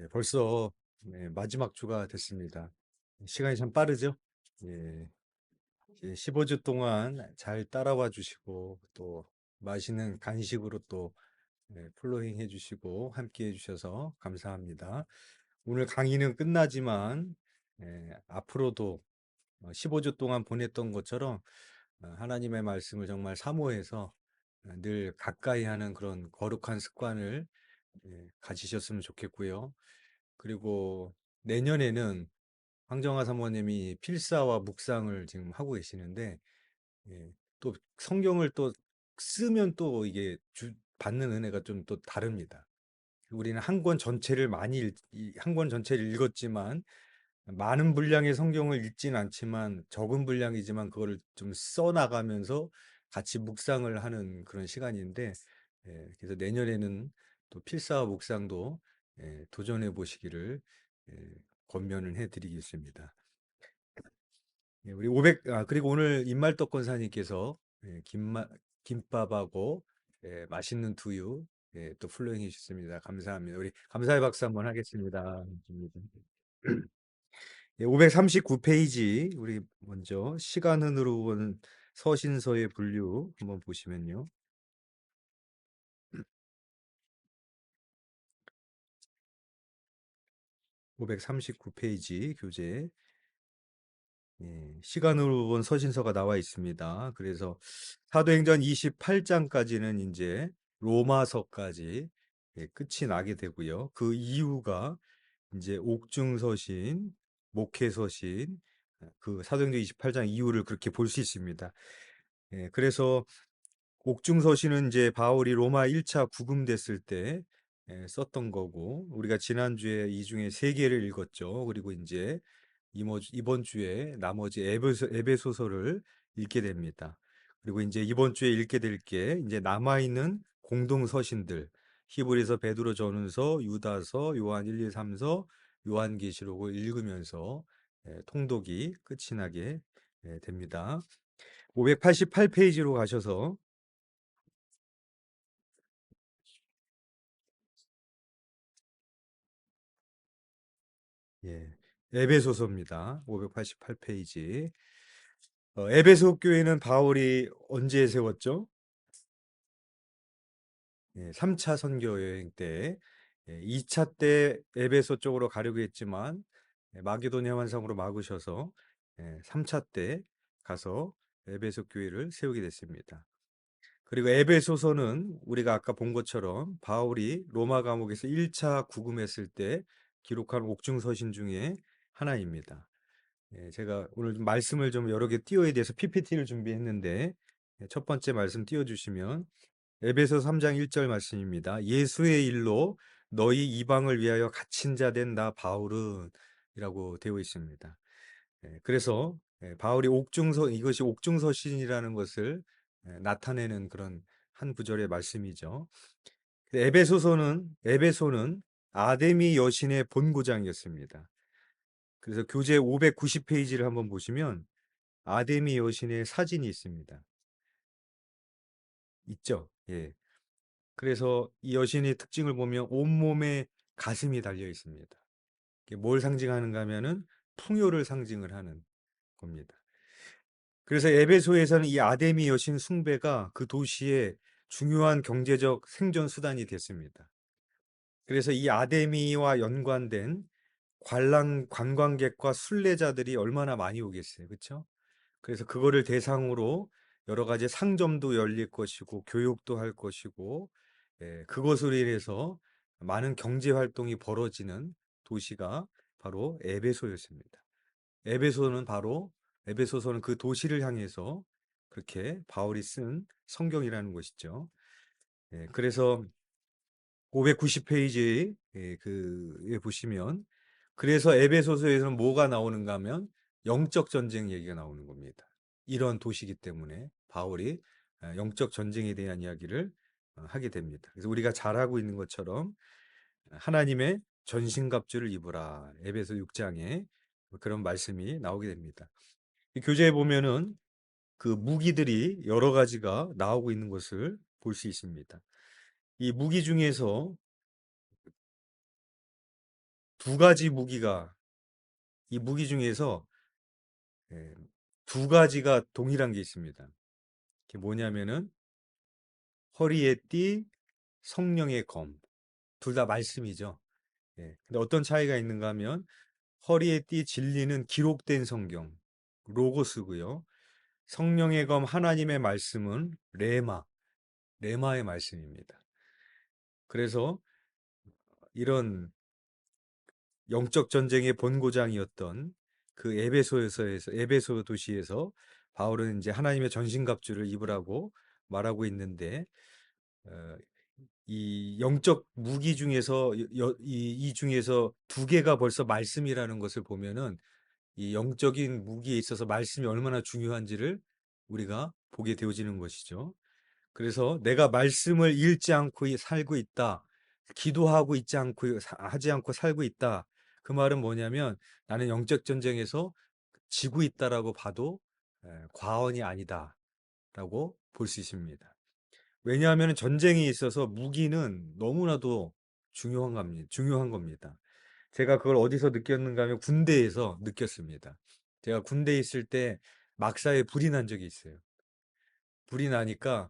벌써 마지막 주가 됐습니다. 시간이 참 빠르죠? 예, 15주 동안 잘 따라와 주시고 또 맛있는 간식으로 또 플로잉 해주시고 함께 해주셔서 감사합니다. 오늘 강의는 끝나지만 앞으로도 15주 동안 보냈던 것처럼 하나님의 말씀을 정말 사모해서 늘 가까이 하는 그런 거룩한 습관을 가지셨으면 좋겠고요. 그리고 내년에는 황정화 사모님이 필사와 묵상을 지금 하고 계시는데, 또 성경을 또 쓰면 또 이게 받는 은혜가 좀 또 다릅니다. 우리는 한 권 전체를 한 권 전체를 읽었지만 많은 분량의 성경을 읽진 않지만 적은 분량이지만 그거를 좀 써나가면서 같이 묵상을 하는 그런 시간인데, 그래서 내년에는 또 필사와 묵상도 도전해 보시기를 예, 권면을 해드리겠습니다. 우리 그리고 오늘 임말떡 권사님께서 김밥하고 맛있는 두유 또 플로잉해 주셨습니다. 감사합니다. 우리 감사의 박수 한번 하겠습니다. 539페이지 우리 먼저 시간으로 본 서신서의 분류 한번 보시면요. 539페이지 교재 시간으로 본 서신서가 나와 있습니다. 그래서 사도행전 28장까지는 이제 로마서까지 끝이 나게 되고요. 그 이유가 이제 옥중서신, 목회서신, 그 사도행전 28장 이유를 그렇게 볼 수 있습니다. 그래서 옥중서신은 이제 바울이 로마 1차 구금됐을 때 썼던 거고, 우리가 지난주에 이 중에 세 개를 읽었죠. 그리고 이제 이번 주에 나머지 에베소서를 읽게 됩니다. 그리고 이제 이번 주에 읽게 될 게 이제 남아있는 공동 서신들, 히브리서, 베드로 전후서, 유다서, 요한 1, 2, 3서, 요한계시록을 읽으면서 통독이 끝이 나게 됩니다. 588페이지로 가셔서 예, 에베소서입니다. 588페이지. 에베소 교회는 바울이 언제 세웠죠? 3차 선교 여행 때 2차 때 에베소 쪽으로 가려고 했지만 마게도냐 환상으로 막으셔서 3차 때 가서 에베소 교회를 세우게 됐습니다. 그리고 에베소서는 우리가 아까 본 것처럼 바울이 로마 감옥에서 1차 구금했을 때 기록한 옥중서신 중에 하나입니다. 제가 오늘 좀 말씀을 좀 여러 개 띄워야 돼서 PPT를 준비했는데 첫 번째 말씀 띄워주시면 에베소 3장 1절 말씀입니다. 예수의 일로 너희 이방을 위하여 갇힌 자 된 나 바울은 이라고 되어 있습니다. 그래서 바울이 이것이 옥중서신이라는 것을 나타내는 그런 한 구절의 말씀이죠. 에베소는 아데미 여신의 본고장이었습니다. 그래서 교재 590페이지를 한번 보시면 아데미 여신의 사진이 있습니다. 있죠? 예. 그래서 이 여신의 특징을 보면 온몸에 가슴이 달려 있습니다. 이게 뭘 상징하는가 하면은 풍요를 상징을 하는 겁니다. 그래서 에베소에서는 이 아데미 여신 숭배가 그 도시의 중요한 경제적 생존 수단이 됐습니다. 그래서 이 아데미와 연관된 관광객과 순례자들이 얼마나 많이 오겠어요. 그렇죠? 그래서 그거를 대상으로 여러 가지 상점도 열릴 것이고 교육도 할 것이고 그것으로 인해서 많은 경제 활동이 벌어지는 도시가 바로 에베소였습니다. 에베소는 바로 에베소서는 그 도시를 향해서 그렇게 바울이 쓴 성경이라는 것이죠. 그래서 590페이지 그에 보시면 그래서 에베소서에서는 뭐가 나오는가 하면 영적 전쟁 얘기가 나오는 겁니다. 이런 도시이기 때문에 바울이 영적 전쟁에 대한 이야기를 하게 됩니다. 그래서 우리가 잘 알고 있는 것처럼 하나님의 전신갑주를 입으라. 에베소 6장에 그런 말씀이 나오게 됩니다. 이 교재에 보면은 그 무기들이 여러 가지가 나오고 있는 것을 볼 수 있습니다. 이 무기 중에서 두 가지 무기가, 이 무기 중에서 예, 두 가지가 동일한 게 있습니다. 그게 뭐냐면은 허리에 띠, 성령의 검. 둘 다 말씀이죠. 예. 근데 어떤 차이가 있는가 하면 허리에 띠 진리는 기록된 성경, 로고스고요. 성령의 검 하나님의 말씀은 레마의 말씀입니다. 그래서 이런 영적 전쟁의 본고장이었던 그 에베소 도시에서 바울은 이제 하나님의 전신갑주를 입으라고 말하고 있는데 어, 이 영적 무기 중에서 이 중에서 두 개가 벌써 말씀이라는 것을 보면은 이 영적인 무기에 있어서 말씀이 얼마나 중요한지를 우리가 보게 되어지는 것이죠. 그래서 내가 말씀을 읽지 않고 살고 있다. 기도하고 있지 않고 하지 않고 살고 있다. 그 말은 뭐냐면 나는 영적 전쟁에서 지고 있다라고 봐도 과언이 아니다라고 볼 수 있습니다. 왜냐하면 전쟁에 있어서 무기는 너무나도 중요한 겁니다. 제가 그걸 어디서 느꼈는가 하면 군대에서 느꼈습니다. 제가 군대에 있을 때 막사에 불이 난 적이 있어요. 불이 나니까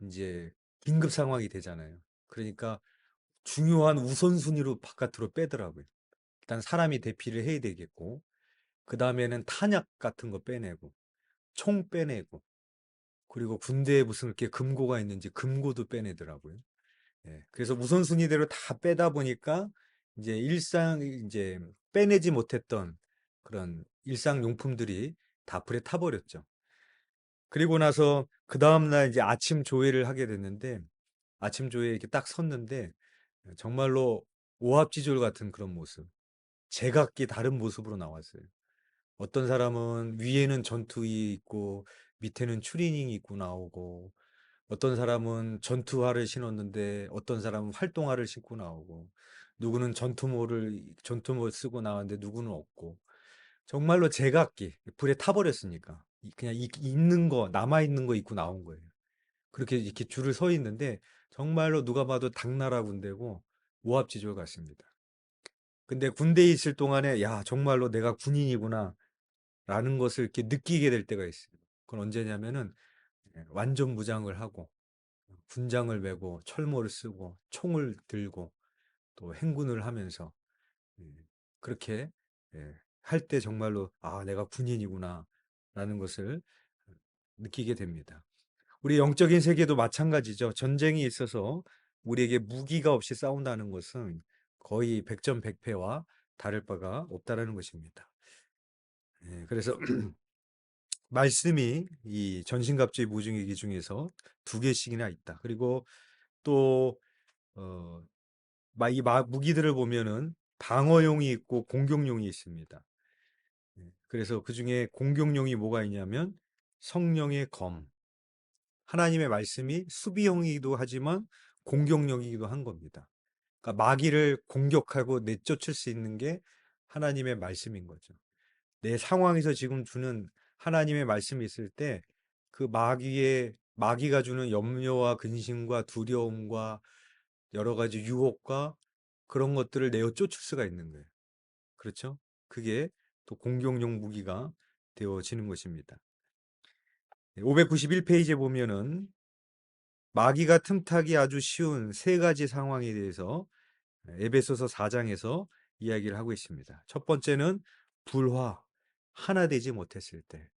이제 긴급 상황이 되잖아요. 그러니까 중요한 우선순위로 바깥으로 빼더라고요. 일단 사람이 대피를 해야 되겠고, 그 다음에는 탄약 같은 거 빼내고, 총 빼내고, 그리고 군대에 무슨 이렇게 금고가 있는지 금고도 빼내더라고요. 예, 그래서 우선순위대로 다 빼다 보니까 이제 빼내지 못했던 그런 일상용품들이 다 불에 타버렸죠. 그리고 나서 그 다음날 이제 아침 조회를 하게 됐는데 아침 조회에 이렇게 딱 섰는데 정말로 오합지졸 같은 그런 모습, 제각기 다른 모습으로 나왔어요. 어떤 사람은 위에는 전투의 입고 밑에는 추리닝 입고 나오고 어떤 사람은 전투화를 신었는데 어떤 사람은 활동화를 신고 나오고 누구는 전투모를 쓰고 나왔는데 누구는 없고 정말로 제각기 불에 타버렸으니까 그냥 있는 거 남아 있는 거 입고 나온 거예요. 그렇게 이렇게 줄을 서 있는데 정말로 누가 봐도 당나라 군대고 오합지졸 같습니다. 근데 군대에 있을 동안에 야 정말로 내가 군인이구나 라는 것을 이렇게 느끼게 될 때가 있어요. 그건 언제냐면은 완전 무장을 하고 군장을 메고 철모를 쓰고 총을 들고 또 행군을 하면서 예, 그렇게 할 때 정말로 아 내가 군인이구나 라는 것을 느끼게 됩니다. 우리 영적인 세계도 마찬가지죠. 전쟁이 있어서 우리에게 무기가 없이 싸운다는 것은 거의 백전백패와 다를 바가 없다라는 것입니다. 그래서 말씀이 이 전신갑주의 무중의기 중에서 두 개씩이나 있다. 그리고 또 어, 무기들을 보면은 방어용이 있고 공격용이 있습니다. 그래서 그 중에 공격용이 뭐가 있냐면 성령의 검, 하나님의 말씀이 수비형이기도 하지만 공격용이기도 한 겁니다. 그러니까 마귀를 공격하고 내쫓을 수 있는 게 하나님의 말씀인 거죠. 내 상황에서 지금 주는 하나님의 말씀이 있을 때 그 마귀가 주는 염려와 근심과 두려움과 여러 가지 유혹과 그런 것들을 내어 쫓을 수가 있는 거예요. 그렇죠? 그게 또 공격용 무기가 되어지는 것입니다. 591페이지에 보면은 마귀가 틈타기 아주 쉬운 세 가지 상황에 대해서 에베소서 4장에서 이야기를 하고 있습니다. 첫 번째는 불화, 하나 되지 못했을 때.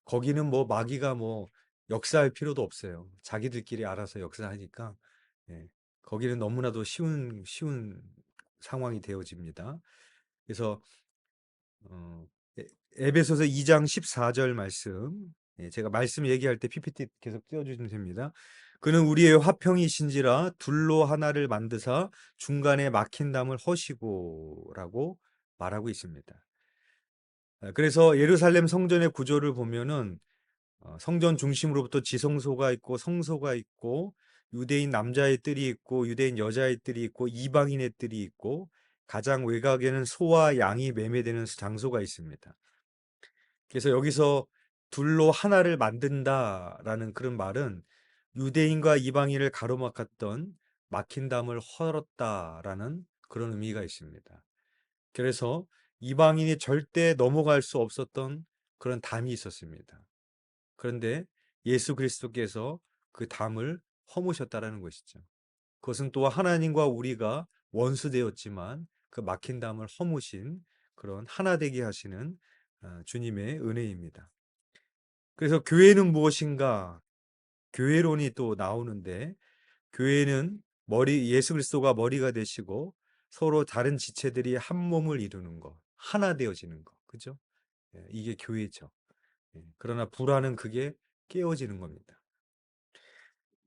거기는 뭐 마귀가 뭐 역사할 필요도 없어요. 자기들끼리 알아서 역사하니까 예, 거기는 너무나도 쉬운 상황이 되어집니다. 그래서 어, 에베소서 2장 14절 말씀 제가 말씀 얘기할 때 PPT 계속 띄워주시면 됩니다. 그는 우리의 화평이신지라 둘로 하나를 만드사 중간에 막힌 담을 허시고라고 말하고 있습니다. 그래서 예루살렘 성전의 구조를 보면은 성전 중심으로부터 지성소가 있고 성소가 있고 유대인 남자의 뜰이 있고 유대인 여자의 뜰이 있고 이방인의 뜰이 있고 가장 외곽에는 소와 양이 매매되는 장소가 있습니다. 그래서 여기서 둘로 하나를 만든다라는 그런 말은 유대인과 이방인을 가로막았던 막힌 담을 헐었다라는 그런 의미가 있습니다. 그래서 이방인이 절대 넘어갈 수 없었던 그런 담이 있었습니다. 그런데 예수 그리스도께서 그 담을 허무셨다라는 것이죠. 그것은 또 하나님과 우리가 원수되었지만 그 막힌 담을 허무신 그런 하나 되게 하시는 주님의 은혜입니다. 그래서 교회는 무엇인가? 교회론이 또 나오는데 교회는 머리 예수 그리스도가 머리가 되시고 서로 다른 지체들이 한 몸을 이루는 것, 하나 되어지는 것. 그죠? 예, 이게 교회죠. 예, 그러나 불화는 그게 깨어지는 겁니다.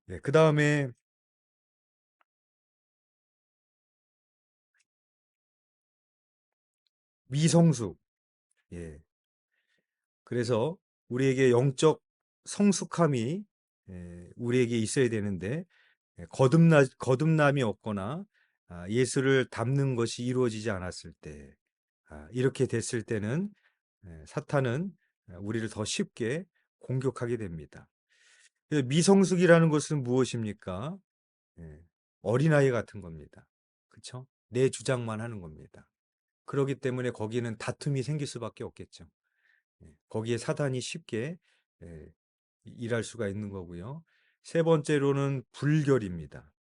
예, 그다음에 미성숙. 예. 그래서 우리에게 영적 성숙함이 우리에게 있어야 되는데 거듭남이 없거나 예수를 닮는 것이 이루어지지 않았을 때 이렇게 됐을 때는 사탄은 우리를 더 쉽게 공격하게 됩니다. 그래서 미성숙이라는 것은 무엇입니까? 예, 어린아이 같은 겁니다. 그렇죠? 내 주장만 하는 겁니다. 그렇기 때문에 거기는 다툼이 생길 수밖에 없겠죠. 거기에 사단이 쉽게 예, 일할 수가 있는 거고요. 세 번째로는 불결입니다.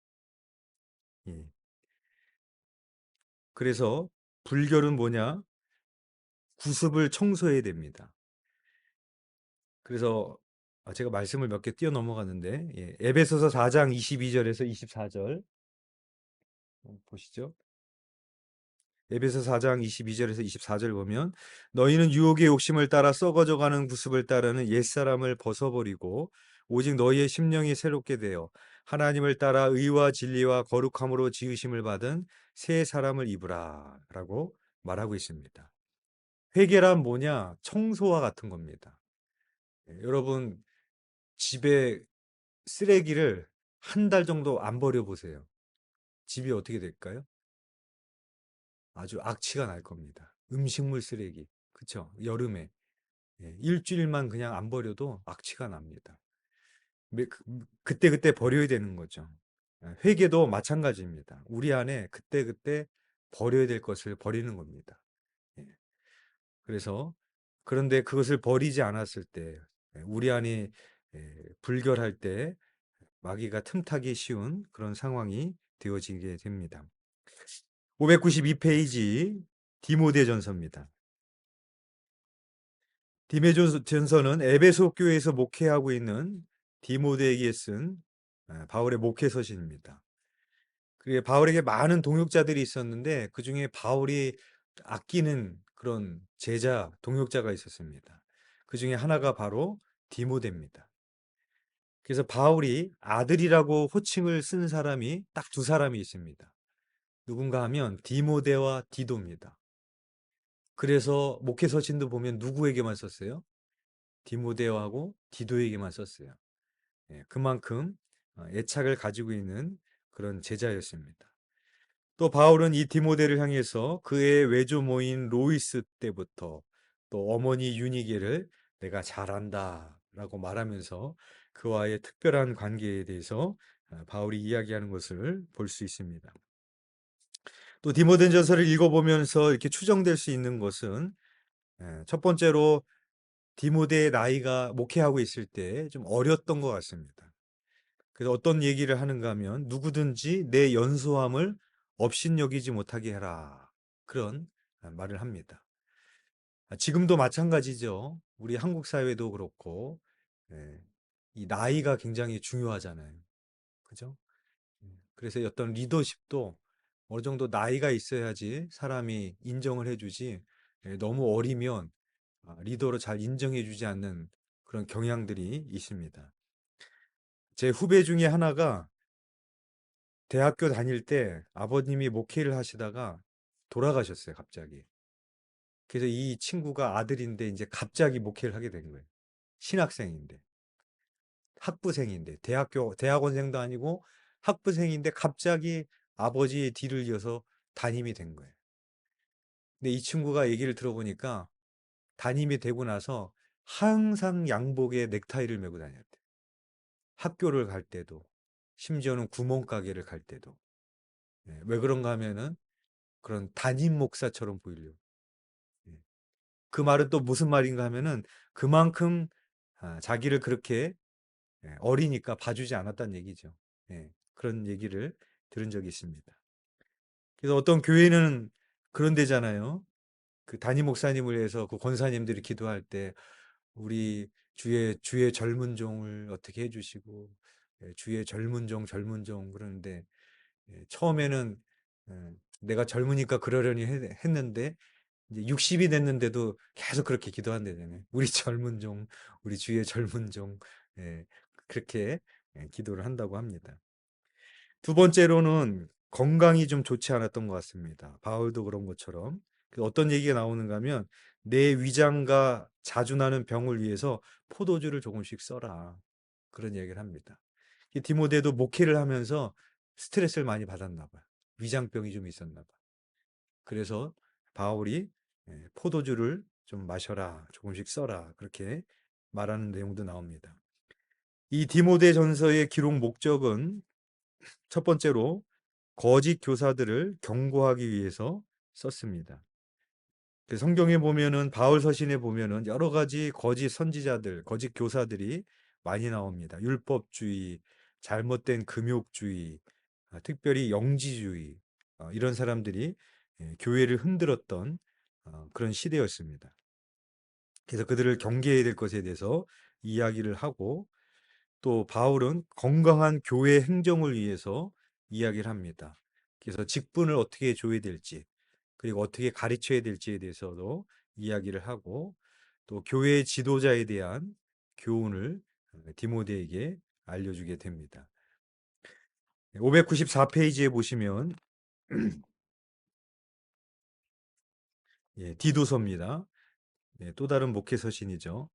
예. 그래서 불결은 뭐냐? 구습을 청소해야 됩니다. 그래서 제가 말씀을 몇 개 뛰어 넘어갔는데 에베소서 4장 22절에서 24절 보시죠. 에베소 4장 22절에서 24절 보면 너희는 유혹의 욕심을 따라 썩어져 가는 구습을 따르는 옛사람을 벗어버리고 오직 너희의 심령이 새롭게 되어 하나님을 따라 의와 진리와 거룩함으로 지으심을 받은 새 사람을 입으라 라고 말하고 있습니다. 회개란 뭐냐? 청소와 같은 겁니다. 여러분 집에 쓰레기를 한 달 정도 안 버려보세요. 집이 어떻게 될까요? 아주 악취가 날 겁니다. 음식물 쓰레기. 그쵸? 여름에. 일주일만 그냥 안 버려도 악취가 납니다. 그때그때 버려야 되는 거죠. 회개도 마찬가지입니다. 우리 안에 그때그때 버려야 될 것을 버리는 겁니다. 예. 그래서 그런데 그것을 버리지 않았을 때 우리 안에 불결할 때 마귀가 틈타기 쉬운 그런 상황이 되어지게 됩니다. 592페이지 디모데전서입니다. 디모데전서는 에베소 교회에서 목회하고 있는 디모데에게 쓴 바울의 목회 서신입니다. 그게 바울에게 많은 동역자들이 있었는데 그중에 바울이 아끼는 그런 제자, 동역자가 있었습니다. 그중에 하나가 바로 디모데입니다. 그래서 바울이 아들이라고 호칭을 쓴 사람이 딱 두 사람이 있습니다. 누군가 하면 디모데와 디도입니다. 그래서 목회 서신도 보면 누구에게만 썼어요? 디모데하고 디도에게만 썼어요. 그만큼 애착을 가지고 있는 그런 제자였습니다. 또 바울은 이 디모데를 향해서 그의 외조모인 로이스 때부터 또 어머니 유니게를 내가 잘한다라고 말하면서 그와의 특별한 관계에 대해서 바울이 이야기하는 것을 볼 수 있습니다. 또 디모데전서를 읽어보면서 이렇게 추정될 수 있는 것은 첫 번째로 디모데의 나이가 목회하고 있을 때 좀 어렸던 것 같습니다. 그래서 어떤 얘기를 하는가 하면 누구든지 내 연소함을 업신여기지 못하게 해라. 그런 말을 합니다. 지금도 마찬가지죠. 우리 한국 사회도 그렇고 이 나이가 굉장히 중요하잖아요. 그죠? 그래서 어떤 리더십도 어느 정도 나이가 있어야지 사람이 인정을 해주지 너무 어리면 리더로 잘 인정해주지 않는 그런 경향들이 있습니다. 제 후배 중에 하나가 대학교 다닐 때 아버님이 목회를 하시다가 돌아가셨어요, 갑자기. 그래서 이 친구가 아들인데 이제 갑자기 목회를 하게 된 거예요. 신학생인데, 학부생인데, 대학원생도 아니고 학부생인데 갑자기 아버지의 뒤를 이어서 담임이 된 거예요. 근데 이 친구가 얘기를 들어보니까 담임이 되고 나서 항상 양복에 넥타이를 메고 다녔대요. 학교를 갈 때도, 심지어는 구멍가게를 갈 때도. 왜 그런가 하면은 그런 담임 목사처럼 보이려고. 예. 그 말은 또 무슨 말인가 하면은 그만큼 자기를 그렇게 어리니까 봐주지 않았다는 얘기죠. 예. 그런 얘기를 들은 적이 있습니다. 그래서 어떤 교회는 그런 데잖아요. 그 담임 목사님을 위해서 그 권사님들이 기도할 때 우리 주의 젊은 종을 어떻게 해주시고 주의 젊은 종 그러는데 처음에는 내가 젊으니까 그러려니 했는데 이제 60이 됐는데도 계속 그렇게 기도한대잖아요. 우리 젊은 종, 우리 주의 젊은 종, 예, 그렇게 기도를 한다고 합니다. 두 번째로는 건강이 좀 좋지 않았던 것 같습니다. 바울도 그런 것처럼. 어떤 얘기가 나오는가 하면 내 위장과 자주 나는 병을 위해서 포도주를 조금씩 써라. 그런 얘기를 합니다. 이 디모데도 목회를 하면서 스트레스를 많이 받았나 봐요. 위장병이 좀 있었나 봐요. 그래서 바울이 포도주를 좀 마셔라. 조금씩 써라. 그렇게 말하는 내용도 나옵니다. 이 디모데 전서의 기록 목적은 첫 번째로 거짓 교사들을 경고하기 위해서 썼습니다. 성경에 보면은 바울 서신에 보면은 여러 가지 거짓 선지자들, 거짓 교사들이 많이 나옵니다. 율법주의, 잘못된 금욕주의, 특별히 영지주의 이런 사람들이 교회를 흔들었던 그런 시대였습니다. 그래서 그들을 경계해야 될 것에 대해서 이야기를 하고 또 바울은 건강한 교회 행정을 위해서 이야기를 합니다. 그래서 직분을 어떻게 줘야 될지, 그리고 어떻게 가르쳐야 될지에 대해서도 이야기를 하고 또 교회 지도자에 대한 교훈을 디모데에게 알려주게 됩니다. 594페이지에 보시면 디도서입니다. 또 다른 목회 서신이죠.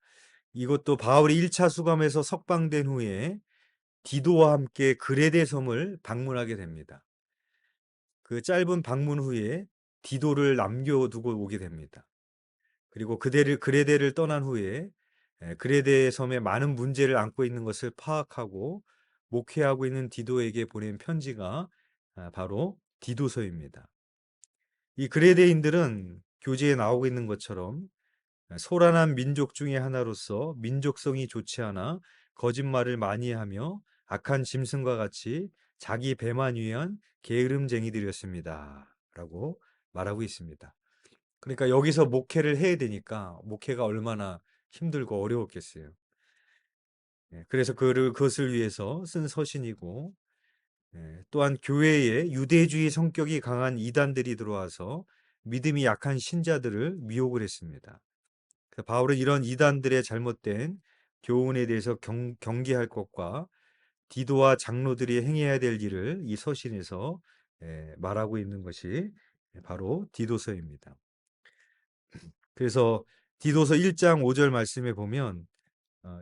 이것도 바울이 1차 수감에서 석방된 후에 디도와 함께 그레데 섬을 방문하게 됩니다. 그 짧은 방문 후에 디도를 남겨두고 오게 됩니다. 그리고 그레데를 떠난 후에 그레데 섬에 많은 문제를 안고 있는 것을 파악하고 목회하고 있는 디도에게 보낸 편지가 바로 디도서입니다. 이 그레데인들은 교재에 나오고 있는 것처럼 소란한 민족 중의 하나로서 민족성이 좋지 않아 거짓말을 많이 하며 악한 짐승과 같이 자기 배만 위한 게으름쟁이들이었습니다. 라고 말하고 있습니다. 그러니까 여기서 목회를 해야 되니까 목회가 얼마나 힘들고 어려웠겠어요. 그래서 그것을 위해서 쓴 서신이고 또한 교회에 유대주의 성격이 강한 이단들이 들어와서 믿음이 약한 신자들을 미혹을 했습니다. 바울은 이런 이단들의 잘못된 교훈에 대해서 경계할 것과 디도와 장로들이 행해야 될 일을 이 서신에서 말하고 있는 것이 바로 디도서입니다. 그래서 디도서 1장 5절 말씀에 보면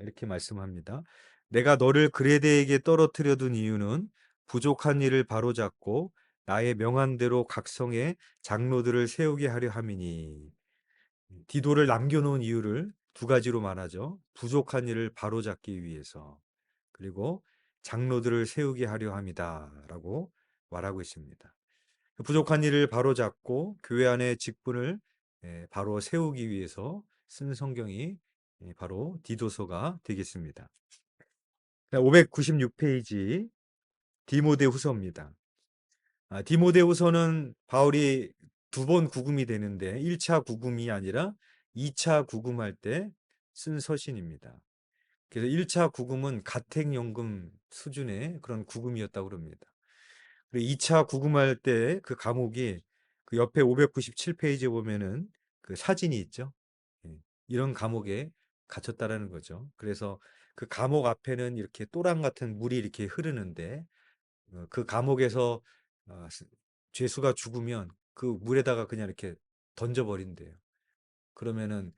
이렇게 말씀합니다. 내가 너를 그레데에게 떨어뜨려 둔 이유는 부족한 일을 바로잡고 나의 명한대로 각 성에 장로들을 세우게 하려 함이니. 디도를 남겨놓은 이유를 두 가지로 말하죠. 부족한 일을 바로잡기 위해서 그리고 장로들을 세우게 하려 함이다라고 말하고 있습니다. 부족한 일을 바로잡고 교회 안의 직분을 바로 세우기 위해서 쓴 성경이 바로 디도서가 되겠습니다. 596페이지 디모데 후서입니다. 디모데 후서는 바울이 두 번 구금이 되는데 1차 구금이 아니라 2차 구금할 때 쓴 서신입니다. 그래서 1차 구금은 가택연금 수준의 그런 구금이었다고 그럽니다. 그리고 2차 구금할 때 그 감옥이 그 옆에 597페이지에 보면은 그 사진이 있죠. 예, 이런 감옥에 갇혔다라는 거죠. 그래서 그 감옥 앞에는 이렇게 또랑 같은 물이 이렇게 흐르는데 그 감옥에서 죄수가 죽으면 그 물에다가 그냥 이렇게 던져버린대요. 그러면은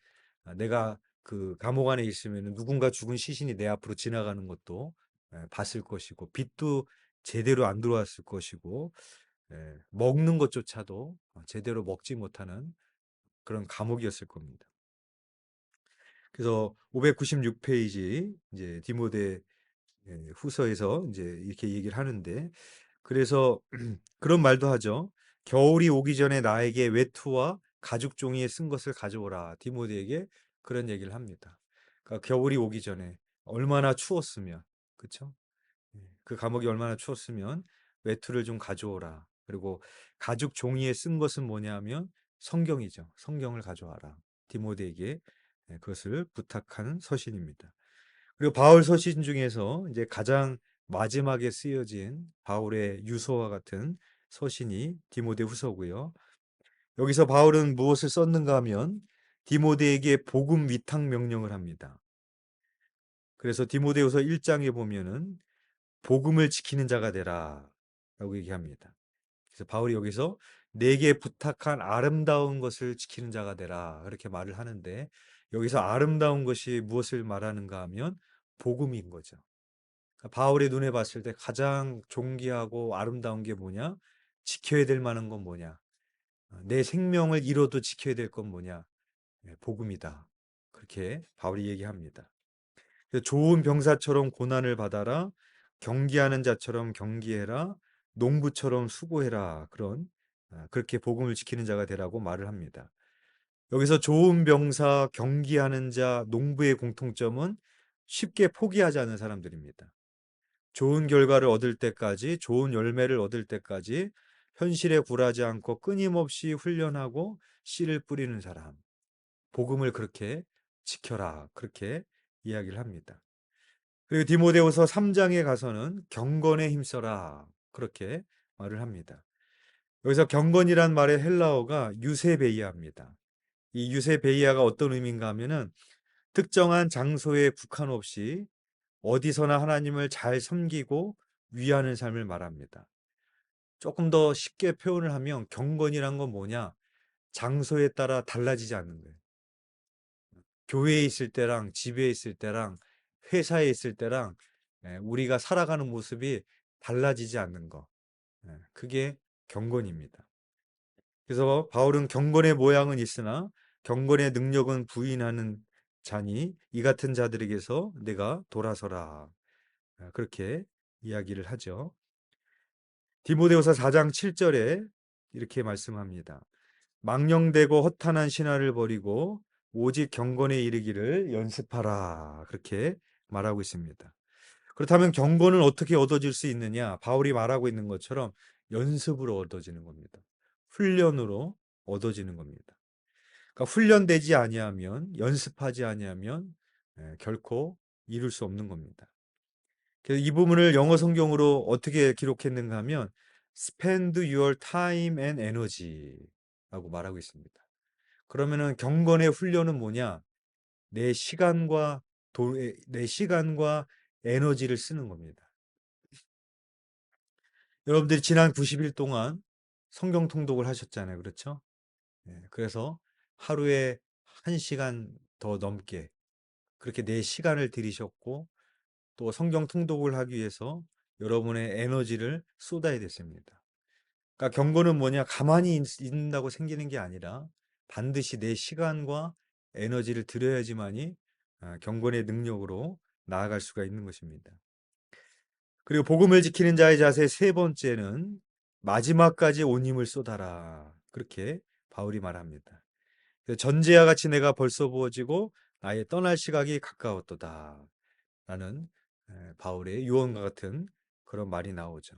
내가 그 감옥 안에 있으면 누군가 죽은 시신이 내 앞으로 지나가는 것도 봤을 것이고 빛도 제대로 안 들어왔을 것이고 먹는 것조차도 제대로 먹지 못하는 그런 감옥이었을 겁니다. 그래서 596페이지 이제 디모데 후서에서 이제 이렇게 얘기를 하는데 그래서 그런 말도 하죠. 겨울이 오기 전에 나에게 외투와 가죽 종이에 쓴 것을 가져오라. 디모데에게 그런 얘기를 합니다. 그러니까 겨울이 오기 전에 얼마나 추웠으면, 그쵸? 그 감옥이 얼마나 추웠으면 외투를 좀 가져오라. 그리고 가죽 종이에 쓴 것은 뭐냐면 성경이죠. 성경을 가져와라. 디모데에게 그것을 부탁하는 서신입니다. 그리고 바울 서신 중에서 이제 가장 마지막에 쓰여진 바울의 유서와 같은 서신이 디모데 후서고요. 여기서 바울은 무엇을 썼는가 하면 디모데에게 복음 위탁 명령을 합니다. 그래서 디모데후서 1장에 보면은 복음을 지키는 자가 되라 라고 얘기합니다. 그래서 바울이 여기서 내게 부탁한 아름다운 것을 지키는 자가 되라 그렇게 말을 하는데 여기서 아름다운 것이 무엇을 말하는가 하면 복음인 거죠. 그러니까 바울의 눈에 봤을 때 가장 존귀하고 아름다운 게 뭐냐? 지켜야 될 만한 건 뭐냐? 내 생명을 잃어도 지켜야 될 건 뭐냐? 복음이다. 그렇게 바울이 얘기합니다. 그래서 좋은 병사처럼 고난을 받아라. 경기하는 자처럼 경기해라. 농부처럼 수고해라. 그렇게 복음을 지키는 자가 되라고 말을 합니다. 여기서 좋은 병사, 경기하는 자, 농부의 공통점은 쉽게 포기하지 않는 사람들입니다. 좋은 결과를 얻을 때까지, 좋은 열매를 얻을 때까지 현실에 굴하지 않고 끊임없이 훈련하고 씨를 뿌리는 사람. 복음을 그렇게 지켜라. 그렇게 이야기를 합니다. 그리고 디모데후서 3장에 가서는 경건에 힘써라. 그렇게 말을 합니다. 여기서 경건이란 말의 헬라어가 유세베이아입니다. 이 유세베이아가 어떤 의미인가 하면은 특정한 장소에 국한 없이 어디서나 하나님을 잘 섬기고 위하는 삶을 말합니다. 조금 더 쉽게 표현을 하면 경건이란 건 뭐냐? 장소에 따라 달라지지 않는 거예요. 교회에 있을 때랑 집에 있을 때랑 회사에 있을 때랑 우리가 살아가는 모습이 달라지지 않는 거. 그게 경건입니다. 그래서 바울은 경건의 모양은 있으나 경건의 능력은 부인하는 자니 이 같은 자들에게서 내가 돌아서라. 그렇게 이야기를 하죠. 디모데후서 4장 7절에 이렇게 말씀합니다. 망령되고 허탄한 신화를 버리고 오직 경건에 이르기를 연습하라. 그렇게 말하고 있습니다. 그렇다면 경건은 어떻게 얻어질 수 있느냐? 바울이 말하고 있는 것처럼 연습으로 얻어지는 겁니다. 훈련으로 얻어지는 겁니다. 그러니까 훈련되지 아니하면 연습하지 아니하면 결코 이룰 수 없는 겁니다. 그래서 이 부분을 영어 성경으로 어떻게 기록했는가 하면 spend your time and energy라고 말하고 있습니다. 그러면은 경건의 훈련은 뭐냐? 내 시간과 내 시간과 에너지를 쓰는 겁니다. 여러분들이 지난 90일 동안 성경 통독을 하셨잖아요. 그렇죠? 그래서 하루에 1시간 더 넘게 그렇게 내 시간을 들이셨고 또 성경 통독을 하기 위해서 여러분의 에너지를 쏟아야 됐습니다. 그러니까 경건은 뭐냐? 가만히 있는다고 생기는 게 아니라 반드시 내 시간과 에너지를 들여야지만이 경건의 능력으로 나아갈 수가 있는 것입니다. 그리고 복음을 지키는 자의 자세 세 번째는 마지막까지 온 힘을 쏟아라. 그렇게 바울이 말합니다. 전제와 같이 내가 벌써 부어지고 나의 떠날 시각이 가까웠도다. 라는 바울의 유언과 같은 그런 말이 나오죠.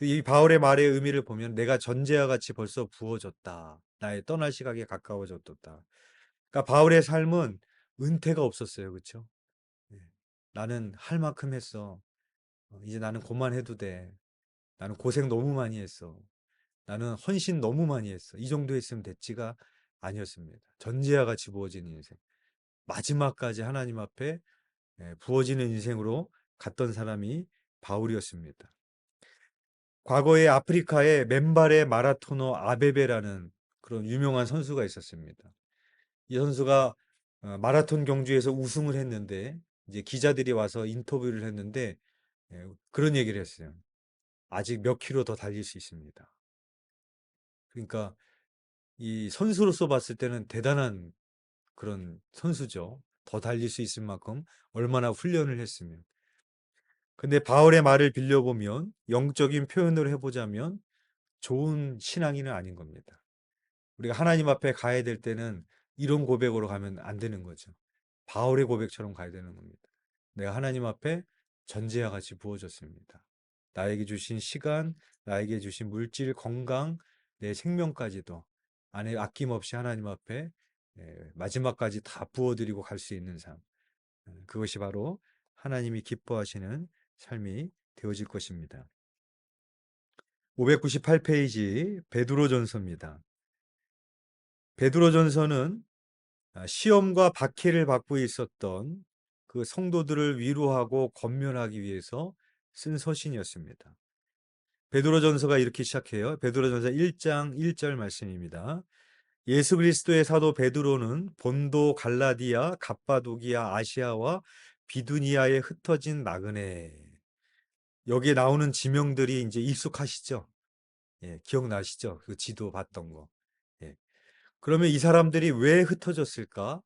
이 바울의 말의 의미를 보면 내가 전제와 같이 벌써 부어졌다. 나의 떠날 시각이 가까워졌다. 그러니까 바울의 삶은 은퇴가 없었어요. 그렇죠? 나는 할 만큼 했어. 이제 나는 그만해도 돼. 나는 고생 너무 많이 했어. 나는 헌신 너무 많이 했어. 이 정도 했으면 됐지가 아니었습니다. 전제와 같이 부어지는 인생. 마지막까지 하나님 앞에 부어지는 인생으로 갔던 사람이 바울이었습니다. 과거에 아프리카에 맨발의 마라토너 아베베라는 그런 유명한 선수가 있었습니다. 이 선수가 마라톤 경주에서 우승을 했는데 이제 기자들이 와서 인터뷰를 했는데 그런 얘기를 했어요. 아직 몇 킬로 더 달릴 수 있습니다. 그러니까 이 선수로서 봤을 때는 대단한 그런 선수죠. 더 달릴 수 있을 만큼 얼마나 훈련을 했으면. 근데 바울의 말을 빌려보면 영적인 표현으로 해보자면 좋은 신앙인은 아닌 겁니다. 우리가 하나님 앞에 가야 될 때는 이런 고백으로 가면 안 되는 거죠. 바울의 고백처럼 가야 되는 겁니다. 내가 하나님 앞에 전제와 같이 부어졌습니다. 나에게 주신 시간, 나에게 주신 물질, 건강, 내 생명까지도 안에 아낌없이 하나님 앞에 마지막까지 다 부어드리고 갈 수 있는 삶. 그것이 바로 하나님이 기뻐하시는 삶이 되어질 것입니다. 598페이지 베드로전서입니다. 베드로전서는 시험과 박해를 받고 있었던 그 성도들을 위로하고 권면하기 위해서 쓴 서신이었습니다. 베드로전서가 이렇게 시작해요. 베드로전서 1장 1절 말씀입니다. 예수 그리스도의 사도 베드로는 본도, 갈라디아, 갑바도기아, 아시아와 비두니아에 흩어진 나그네. 여기에 나오는 지명들이 이제 익숙하시죠? 예, 기억나시죠? 그 지도 봤던 거. 예. 그러면 이 사람들이 왜 흩어졌을까?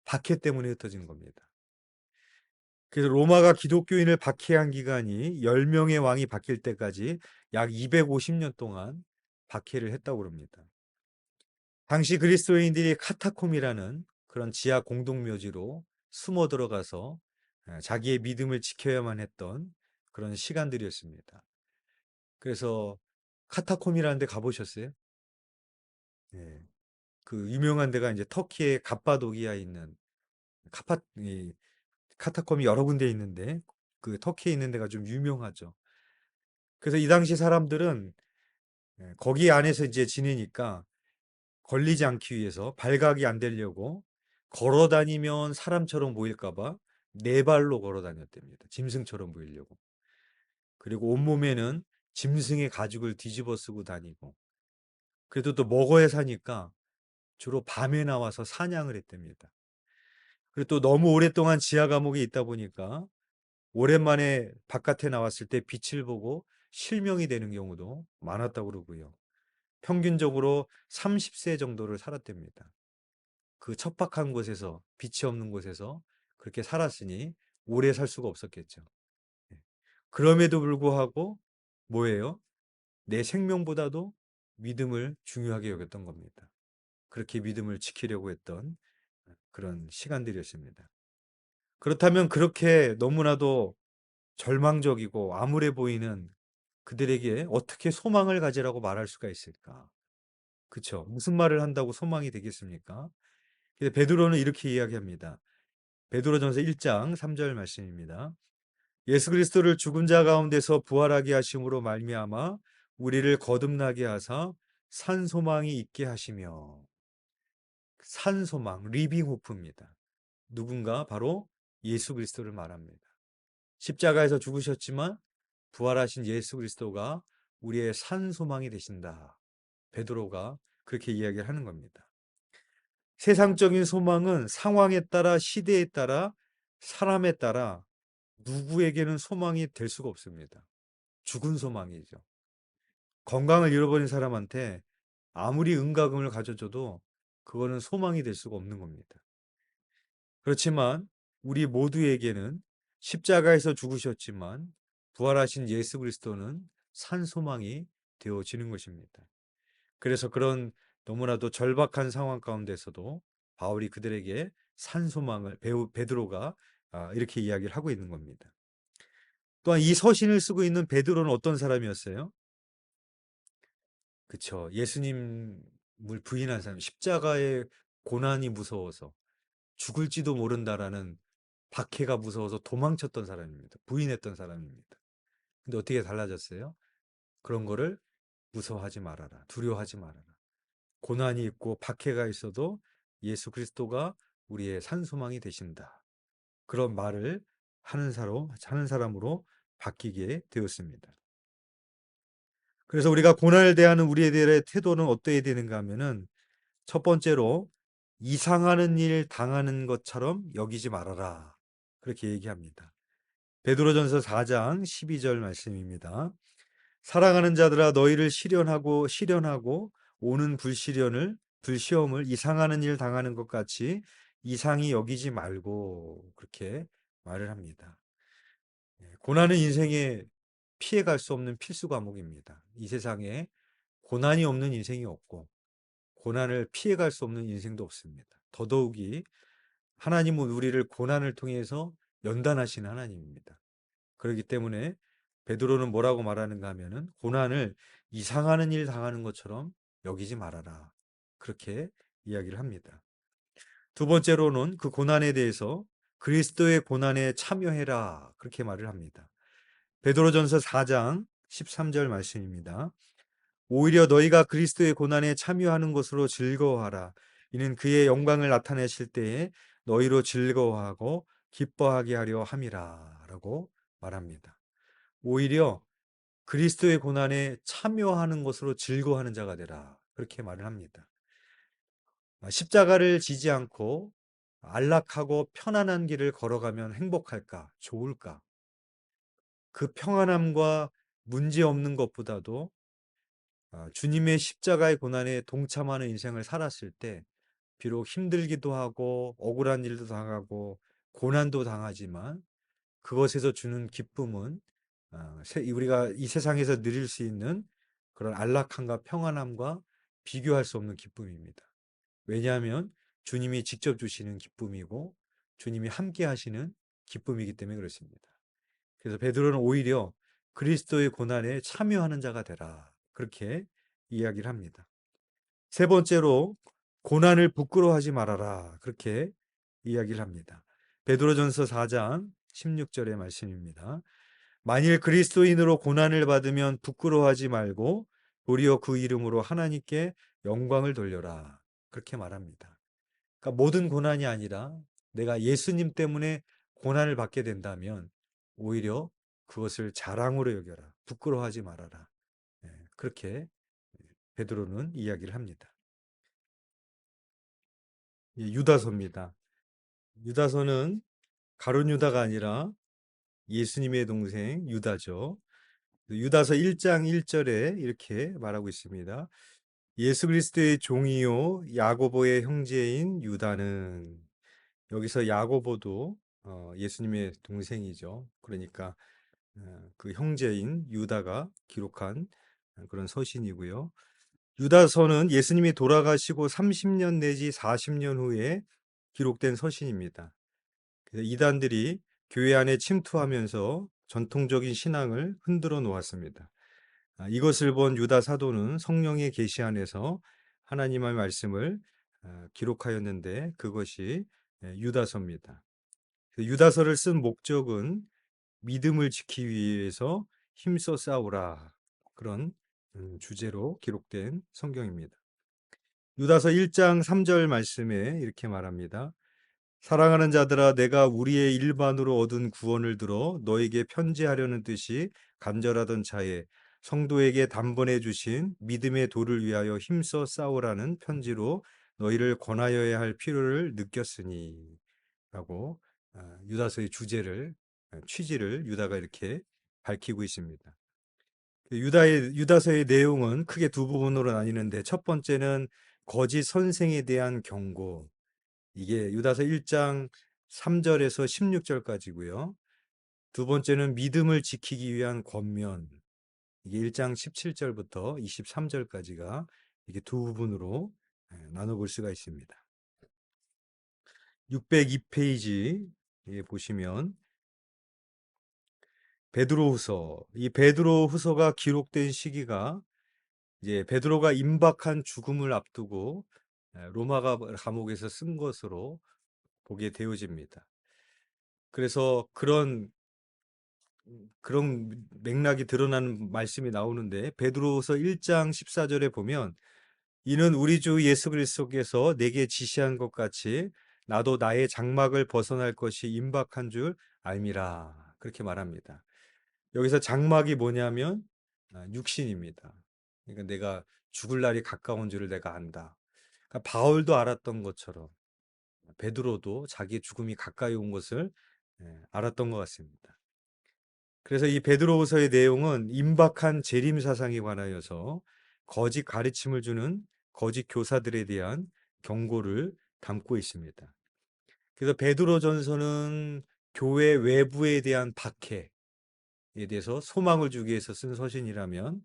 박해 때문에 흩어진 겁니다. 그래서 로마가 기독교인을 박해한 기간이 10명의 왕이 바뀔 때까지 약 250년 동안 박해를 했다고 합니다. 당시 그리스도인들이 카타콤이라는 그런 지하 공동묘지로 숨어 들어가서 자기의 믿음을 지켜야만 했던 그런 시간들이었습니다. 그래서 카타콤이라는 데 가보셨어요? 네. 그 유명한 데가 이제 터키의 갑바도기아에 있는 이 카타콤이 여러 군데 있는데 그 터키에 있는 데가 좀 유명하죠. 그래서 이 당시 사람들은 거기 안에서 이제 지내니까 걸리지 않기 위해서 발각이 안 되려고 걸어 다니면 사람처럼 보일까 봐 네 발로 걸어 다녔답니다. 짐승처럼 보이려고. 그리고 온몸에는 짐승의 가죽을 뒤집어 쓰고 다니고 그래도 또 먹어야 사니까 주로 밤에 나와서 사냥을 했답니다. 그리고 또 너무 오랫동안 지하 감옥에 있다 보니까 오랜만에 바깥에 나왔을 때 빛을 보고 실명이 되는 경우도 많았다고 그러고요. 평균적으로 30세 정도를 살았답니다. 그 척박한 곳에서 빛이 없는 곳에서 그렇게 살았으니 오래 살 수가 없었겠죠. 예. 그럼에도 불구하고 뭐예요? 내 생명보다도 믿음을 중요하게 여겼던 겁니다. 그렇게 믿음을 지키려고 했던 그런 시간들이었습니다. 그렇다면 그렇게 너무나도 절망적이고 암울해 보이는 그들에게 어떻게 소망을 가지라고 말할 수가 있을까? 그쵸? 무슨 말을 한다고 소망이 되겠습니까? 근데 베드로는 이렇게 이야기합니다. 베드로전서 1장 3절 말씀입니다. 예수 그리스도를 죽은 자 가운데서 부활하게 하심으로 말미암아 우리를 거듭나게 하사 산 소망이 있게 하시며 산 소망 리빙 호프입니다. 누군가 바로 예수 그리스도를 말합니다. 십자가에서 죽으셨지만 부활하신 예수 그리스도가 우리의 산 소망이 되신다. 베드로가 그렇게 이야기를 하는 겁니다. 세상적인 소망은 상황에 따라 시대에 따라 사람에 따라 누구에게는 소망이 될 수가 없습니다. 죽은 소망이죠. 건강을 잃어버린 사람한테 아무리 은가금을 가져줘도 그거는 소망이 될 수가 없는 겁니다. 그렇지만 우리 모두에게는 십자가에서 죽으셨지만 부활하신 예수 그리스도는 산 소망이 되어지는 것입니다. 그래서 그런 너무나도 절박한 상황 가운데서도 바울이 그들에게 산 소망을 베드로가 이렇게 이야기를 하고 있는 겁니다. 또한 이 서신을 쓰고 있는 베드로는 어떤 사람이었어요? 그쵸. 예수님을 부인한 사람, 십자가의 고난이 무서워서 죽을지도 모른다라는 박해가 무서워서 도망쳤던 사람입니다. 부인했던 사람입니다. 근데 어떻게 달라졌어요? 그런 거를 무서워하지 말아라. 두려워하지 말아라. 고난이 있고 박해가 있어도 예수 그리스도가 우리의 산소망이 되신다. 그런 말을 하는 사람으로 바뀌게 되었습니다. 그래서 우리가 고난을 대하는 우리들의 태도는 어떠해야 되는가 하면은 첫 번째로 이상하는 일 당하는 것처럼 여기지 말아라. 그렇게 얘기합니다. 베드로전서 4장 12절 말씀입니다. 사랑하는 자들아 너희를 시련하고 오는 불시험을 이상하는 일 당하는 것 같이 이상히 여기지 말고 그렇게 말을 합니다. 고난은 인생에 피해갈 수 없는 필수 과목입니다. 이 세상에 고난이 없는 인생이 없고 고난을 피해갈 수 없는 인생도 없습니다. 더더욱이 하나님은 우리를 고난을 통해서 연단하시는 하나님입니다. 그렇기 때문에 베드로는 뭐라고 말하는가 하면은 고난을 이상하는 일 당하는 것처럼 여기지 말아라. 그렇게 이야기를 합니다. 두 번째로는 그 고난에 대해서 그리스도의 고난에 참여해라. 그렇게 말을 합니다. 베드로전서 4장 13절 말씀입니다. 오히려 너희가 그리스도의 고난에 참여하는 것으로 즐거워하라. 이는 그의 영광을 나타내실 때에 너희로 즐거워하고 기뻐하게 하려 함이라. 라고 말합니다. 오히려 그리스도의 고난에 참여하는 것으로 즐거워하는 자가 되라. 그렇게 말을 합니다. 십자가를 지지 않고 안락하고 편안한 길을 걸어가면 행복할까? 좋을까? 그 평안함과 문제 없는 것보다도 주님의 십자가의 고난에 동참하는 인생을 살았을 때 비록 힘들기도 하고 억울한 일도 당하고 고난도 당하지만 그것에서 주는 기쁨은 우리가 이 세상에서 누릴 수 있는 그런 안락함과 평안함과 비교할 수 없는 기쁨입니다. 왜냐하면 주님이 직접 주시는 기쁨이고 주님이 함께 하시는 기쁨이기 때문에 그렇습니다. 그래서 베드로는 오히려 그리스도의 고난에 참여하는 자가 되라. 그렇게 이야기를 합니다. 세 번째로 고난을 부끄러워하지 말아라. 그렇게 이야기를 합니다. 베드로전서 4장 16절의 말씀입니다. 만일 그리스도인으로 고난을 받으면 부끄러워하지 말고 도리어 그 이름으로 하나님께 영광을 돌려라. 그렇게 말합니다. 그러니까 모든 고난이 아니라 내가 예수님 때문에 고난을 받게 된다면 오히려 그것을 자랑으로 여겨라. 부끄러워하지 말아라. 그렇게 베드로는 이야기를 합니다. 유다서입니다. 유다서는 가룟 유다가 아니라 예수님의 동생 유다죠. 유다서 1장 1절에 이렇게 말하고 있습니다. 예수 그리스도의 종이요 야고보의 형제인 유다는, 여기서 야고보도 예수님의 동생이죠. 그러니까 그 형제인 유다가 기록한 그런 서신이고요. 유다서는 예수님이 돌아가시고 30년 내지 40년 후에 기록된 서신입니다. 그래서 이단들이 교회 안에 침투하면서 전통적인 신앙을 흔들어 놓았습니다. 이것을 본 유다 사도는 성령의 계시 안에서 하나님의 말씀을 기록하였는데 그것이 유다서입니다. 유다서를 쓴 목적은 믿음을 지키기 위해서 힘써 싸우라, 그런 주제로 기록된 성경입니다. 유다서 1장 3절 말씀에 이렇게 말합니다. 사랑하는 자들아, 내가 우리의 일반으로 얻은 구원을 들어 너에게 편지하려는 뜻이 간절하던 차에 성도에게 단번에 주신 믿음의 도를 위하여 힘써 싸우라는 편지로 너희를 권하여야 할 필요를 느꼈으니, 라고 유다서의 주제를, 취지를 유다가 이렇게 밝히고 있습니다. 유다서의 내용은 크게 두 부분으로 나뉘는데 첫 번째는 거짓 선생에 대한 경고, 이게 유다서 1장 3절에서 16절까지고요. 두 번째는 믿음을 지키기 위한 권면, 이게 1장 17절부터 23절까지가 이게 두 부분으로 나눠볼 수가 있습니다. 602페이지에 보시면 베드로후서, 이 베드로후서가 기록된 시기가 이제 베드로가 임박한 죽음을 앞두고 로마 감옥에서 쓴 것으로 보게 되어집니다. 그래서 그런 맥락이 드러나는 말씀이 나오는데 베드로후서 1장 14절에 보면 이는 우리 주 예수 그리스도께서 내게 지시한 것 같이 나도 나의 장막을 벗어날 것이 임박한 줄 알미라, 그렇게 말합니다. 여기서 장막이 뭐냐면 육신입니다. 그러니까 내가 죽을 날이 가까운 줄을 내가 안다. 그러니까 바울도 알았던 것처럼 베드로도 자기의 죽음이 가까이 온 것을 알았던 것 같습니다. 그래서 이 베드로후서의 내용은 임박한 재림 사상에 관하여서 거짓 가르침을 주는 거짓 교사들에 대한 경고를 담고 있습니다. 그래서 베드로전서는 교회 외부에 대한 박해에 대해서 소망을 주기 위해서 쓴 서신이라면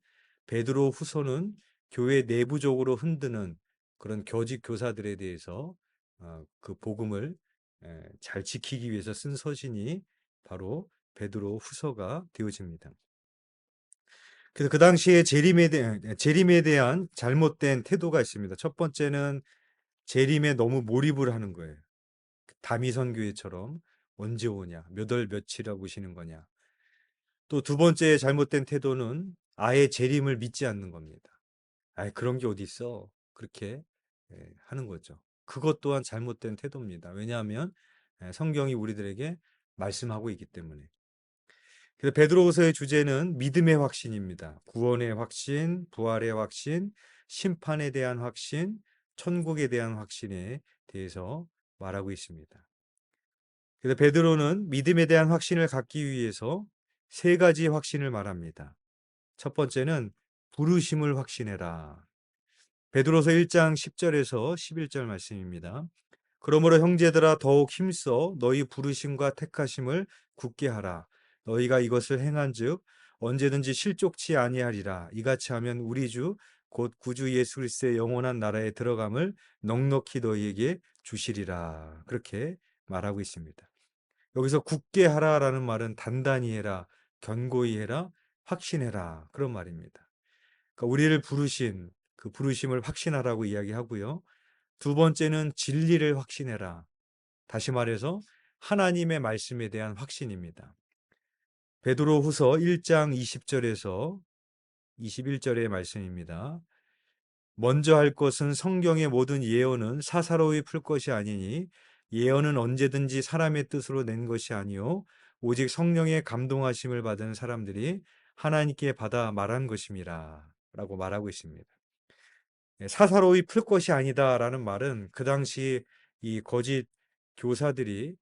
베드로후서는 교회 내부적으로 흔드는 그런 교직 교사들에 대해서 그 복음을 잘 지키기 위해서 쓴 서신이 바로 베드로 후서가 되어집니다. 그래서 그 당시에 재림에 대한 잘못된 태도가 있습니다. 첫 번째는 재림에 너무 몰입을 하는 거예요. 다미선 교회처럼 언제 오냐, 몇 월 며칠하고 오시는 거냐. 또 두 번째 잘못된 태도는 아예 재림을 믿지 않는 겁니다. 아, 그런 게 어디 있어? 그렇게 하는 거죠. 그것 또한 잘못된 태도입니다. 왜냐하면 성경이 우리들에게 말씀하고 있기 때문에. 그래서 베드로후서의 주제는 믿음의 확신입니다. 구원의 확신, 부활의 확신, 심판에 대한 확신, 천국에 대한 확신에 대해서 말하고 있습니다. 그래서 베드로는 믿음에 대한 확신을 갖기 위해서 세 가지 확신을 말합니다. 첫 번째는 부르심을 확신해라. 베드로서 1장 10절에서 11절 말씀입니다. 그러므로 형제들아 더욱 힘써 너희 부르심과 택하심을 굳게 하라. 너희가 이것을 행한즉 언제든지 실족치 아니하리라. 이같이 하면 우리 주 곧 구주 예수 그리스도의 영원한 나라에 들어감을 넉넉히 너희에게 주시리라. 그렇게 말하고 있습니다. 여기서 굳게 하라라는 말은 단단히 해라, 견고히 해라, 확신해라 그런 말입니다. 그러니까 우리를 부르신 그 부르심을 확신하라고 이야기하고요. 두 번째는 진리를 확신해라. 다시 말해서 하나님의 말씀에 대한 확신입니다. 베드로후서 1장 20절에서 21절의 말씀입니다. 먼저 할 것은 성경의 모든 예언은 사사로이 풀 것이 아니니 예언은 언제든지 사람의 뜻으로 낸 것이 아니요 오직 성령의 감동하심을 받은 사람들이 하나님께 받아 말한 것임이라 라고 말하고 있습니다. 사사로이 풀 것이 아니다라는 말은 그 당시 이 거짓 교사들이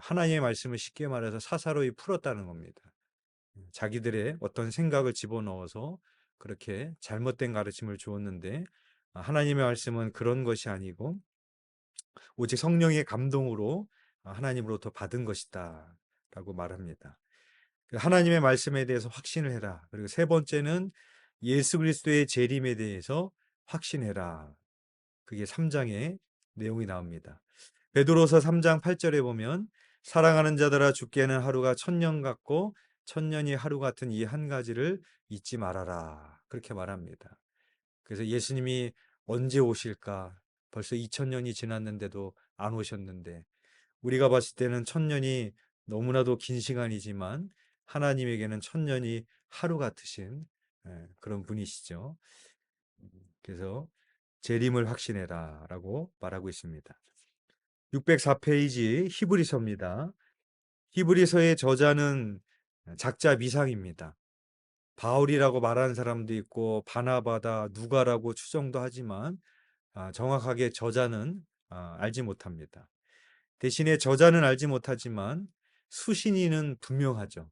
하나님의 말씀을 쉽게 말해서 사사로이 풀었다는 겁니다. 자기들의 어떤 생각을 집어넣어서 그렇게 잘못된 가르침을 주었는데 하나님의 말씀은 그런 것이 아니고 오직 성령의 감동으로 하나님으로부터 받은 것이다 라고 말합니다. 하나님의 말씀에 대해서 확신을 해라. 그리고 세 번째는 예수 그리스도의 재림에 대해서 확신해라. 그게 3장의 내용이 나옵니다. 베드로서 3장 8절에 보면 사랑하는 자들아 주께는 하루가 천년 같고 천년이 하루 같은 이 한 가지를 잊지 말아라. 그렇게 말합니다. 그래서 예수님이 언제 오실까? 벌써 2000년이 지났는데도 안 오셨는데 우리가 봤을 때는 천년이 너무나도 긴 시간이지만 하나님에게는 천년이 하루 같으신 그런 분이시죠. 그래서 재림을 확신해라 라고 말하고 있습니다. 604페이지 히브리서입니다. 히브리서의 저자는 작자 미상입니다. 바울이라고 말하는 사람도 있고 바나바다 누가라고 추정도 하지만 정확하게 저자는 알지 못합니다. 대신에 저자는 알지 못하지만 수신인은 분명하죠.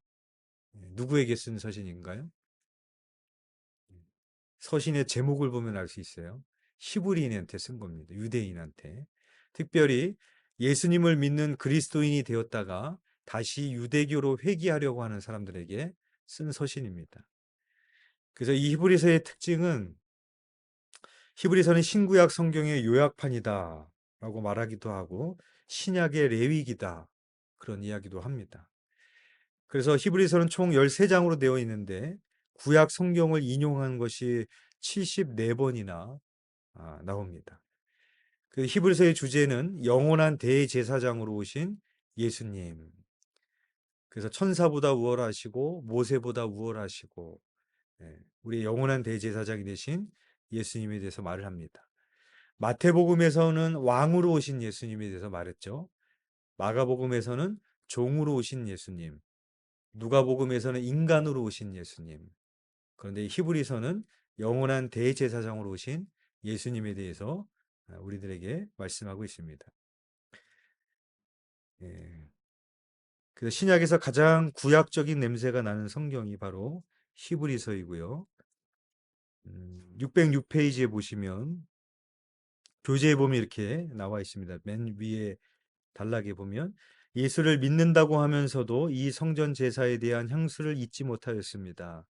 누구에게 쓴 서신인가요? 서신의 제목을 보면 알 수 있어요. 히브리인한테 쓴 겁니다. 유대인한테. 특별히 예수님을 믿는 그리스도인이 되었다가 다시 유대교로 회귀하려고 하는 사람들에게 쓴 서신입니다. 그래서 이 히브리서의 특징은 히브리서는 신구약 성경의 요약판이다 라고 말하기도 하고 신약의 레위기다 그런 이야기도 합니다. 그래서 히브리서는 총 13장으로 되어 있는데 구약 성경을 인용한 것이 74번이나 나옵니다. 그 히브리서의 주제는 영원한 대제사장으로 오신 예수님. 그래서 천사보다 우월하시고 모세보다 우월하시고 우리 영원한 대제사장이 되신 예수님에 대해서 말을 합니다. 마태복음에서는 왕으로 오신 예수님에 대해서 말했죠. 마가복음에서는 종으로 오신 예수님, 누가복음에서는 인간으로 오신 예수님. 그런데 히브리서는 영원한 대제사장으로 오신 예수님에 대해서 우리들에게 말씀하고 있습니다. 예. 그래서 신약에서 가장 구약적인 냄새가 나는 성경이 바로 히브리서이고요. 606페이지에 보시면 교재에 보면 이렇게 나와 있습니다. 맨 위에 단락에 보면 예수를 믿는다고 하면서도 이 성전 제사에 대한 향수를 잊지 못하였습니다.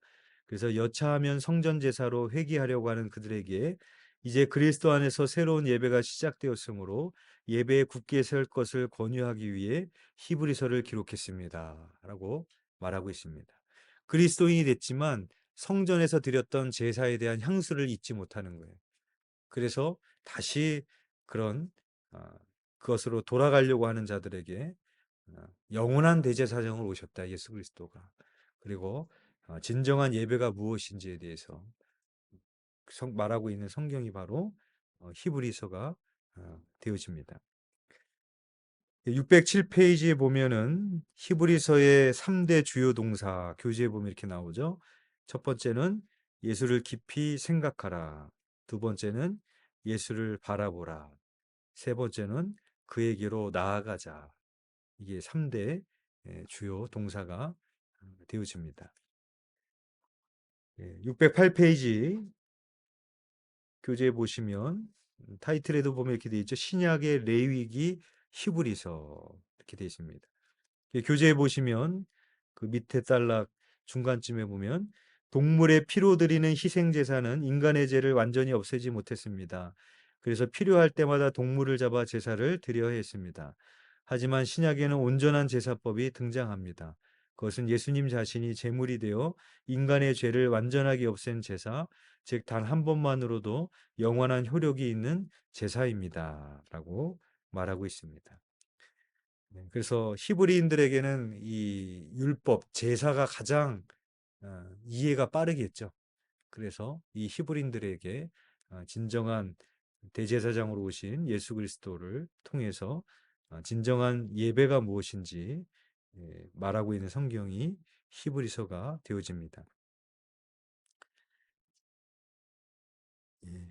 그래서 여차하면 성전 제사로 회개하려고 하는 그들에게 이제 그리스도 안에서 새로운 예배가 시작되었으므로 예배에 굳게 설 것을 권유하기 위해 히브리서를 기록했습니다라고 말하고 있습니다. 그리스도인이 됐지만 성전에서 드렸던 제사에 대한 향수를 잊지 못하는 거예요. 그래서 다시 그런 어, 그것으로 돌아가려고 하는 자들에게 영원한 대제사장으로 오셨다, 예수 그리스도가. 그리고 진정한 예배가 무엇인지에 대해서 말하고 있는 성경이 바로 히브리서가 되어집니다. 607페이지에 보면은 히브리서의 3대 주요 동사 교재에 보면 이렇게 나오죠. 첫 번째는 예수를 깊이 생각하라. 두 번째는 예수를 바라보라. 세 번째는 그에게로 나아가자. 이게 3대 주요 동사가 되어집니다. 608페이지 교재에 보시면 타이틀에도 보면 이렇게 되어 있죠. 신약의 레위기 히브리서 이렇게 되어 있습니다. 교재에 보시면 그 밑에 단락 중간쯤에 보면 동물의 피로 드리는 희생 제사는 인간의 죄를 완전히 없애지 못했습니다. 그래서 필요할 때마다 동물을 잡아 제사를 드려야 했습니다. 하지만 신약에는 온전한 제사법이 등장합니다. 그것은 예수님 자신이 제물이 되어 인간의 죄를 완전하게 없앤 제사, 즉 단 한 번만으로도 영원한 효력이 있는 제사입니다. 라고 말하고 있습니다. 그래서 히브리인들에게는 이 율법, 제사가 가장 이해가 빠르겠죠. 그래서 이 히브리인들에게 진정한 대제사장으로 오신 예수 그리스도를 통해서 진정한 예배가 무엇인지 말하고 있는 성경이 히브리서가 되어집니다. 예.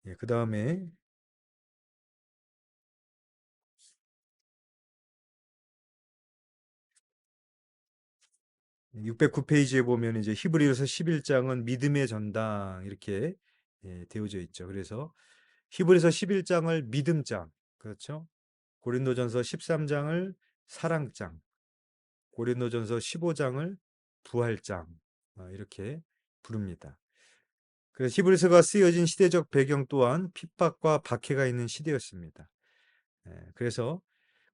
예, 그 다음에 609페이지에 보면 이제 히브리서 11장은 믿음의 전당 이렇게 되어져 있죠. 그래서 히브리서 11장을 믿음장, 그렇죠? 고린도전서 13장을 사랑장, 고린도전서 15장을 부활장 이렇게 부릅니다. 그래서 히브리서가 쓰여진 시대적 배경 또한 핍박과 박해가 있는 시대였습니다. 그래서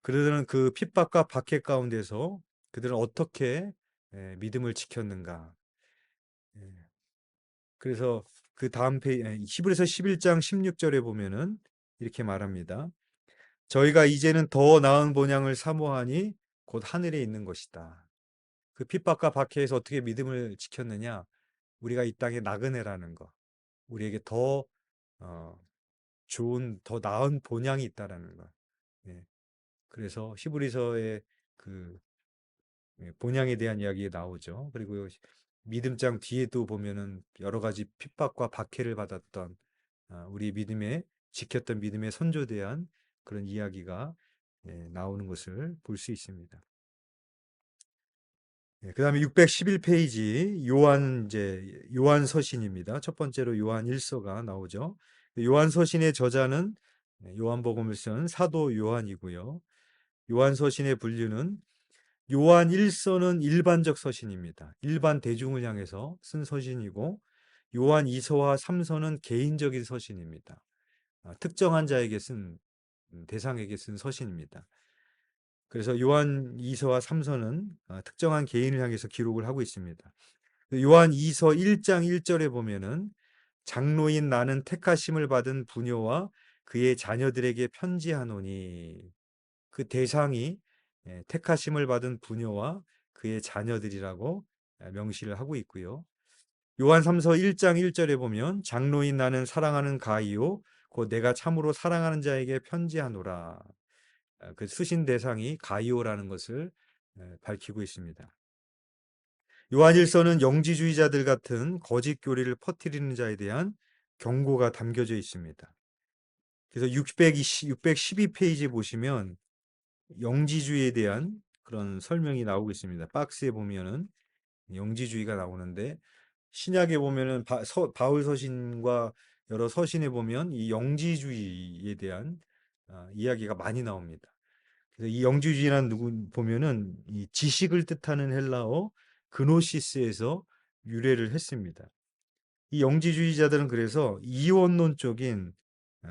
그들은 그 핍박과 박해 가운데서 그들은 어떻게 믿음을 지켰는가. 예, 그래서 그 다음 히브리서 11장 16절에 보면은 이렇게 말합니다. 저희가 이제는 더 나은 본향을 사모하니 곧 하늘에 있는 것이다. 그 핍박과 박해에서 어떻게 믿음을 지켰느냐? 우리가 이 땅에 나그네라는 거. 우리에게 더 어, 좋은, 더 나은 본향이 있다라는 거. 예. 그래서 히브리서의 그 본향에 대한 이야기가 나오죠. 그리고 믿음장 뒤에도 보면은 여러 가지 핍박과 박해를 받았던 우리 믿음에 지켰던 믿음의 선조에 대한 그런 이야기가 나오는 것을 볼 수 있습니다. 그다음에 611페이지 요한 서신입니다. 첫 번째로 요한 1서가 나오죠. 요한 서신의 저자는 요한복음을 쓴 사도 요한이고요. 요한 서신의 분류는 요한 1서는 일반적 서신입니다. 일반 대중을 향해서 쓴 서신이고 요한 2서와 3서는 개인적인 서신입니다. 특정한 자에게 쓴 대상에게 쓴 서신입니다. 그래서 요한 2서와 3서는 특정한 개인을 향해서 기록을 하고 있습니다. 요한 2서 1장 1절에 보면은 장로인 나는 택하심을 받은 부녀와 그의 자녀들에게 편지하노니 그 대상이 택하심을 받은 부녀와 그의 자녀들이라고 명시를 하고 있고요. 요한 3서 1장 1절에 보면 장로인 나는 사랑하는 가이요 곧 내가 참으로 사랑하는 자에게 편지하노라. 그 수신 대상이 가이오라는 것을 밝히고 있습니다. 요한일서는 영지주의자들 같은 거짓 교리를 퍼뜨리는 자에 대한 경고가 담겨져 있습니다. 그래서 612페이지 보시면 영지주의에 대한 그런 설명이 나오고 있습니다. 박스에 보면은 영지주의가 나오는데 신약에 보면은 바울 서신과 여러 서신에 보면 이 영지주의에 대한 이야기가 많이 나옵니다. 그래서 이 영지주의란 누구 보면은 이 지식을 뜻하는 헬라어 그노시스에서 유래를 했습니다. 이 영지주의자들은 그래서 이원론적인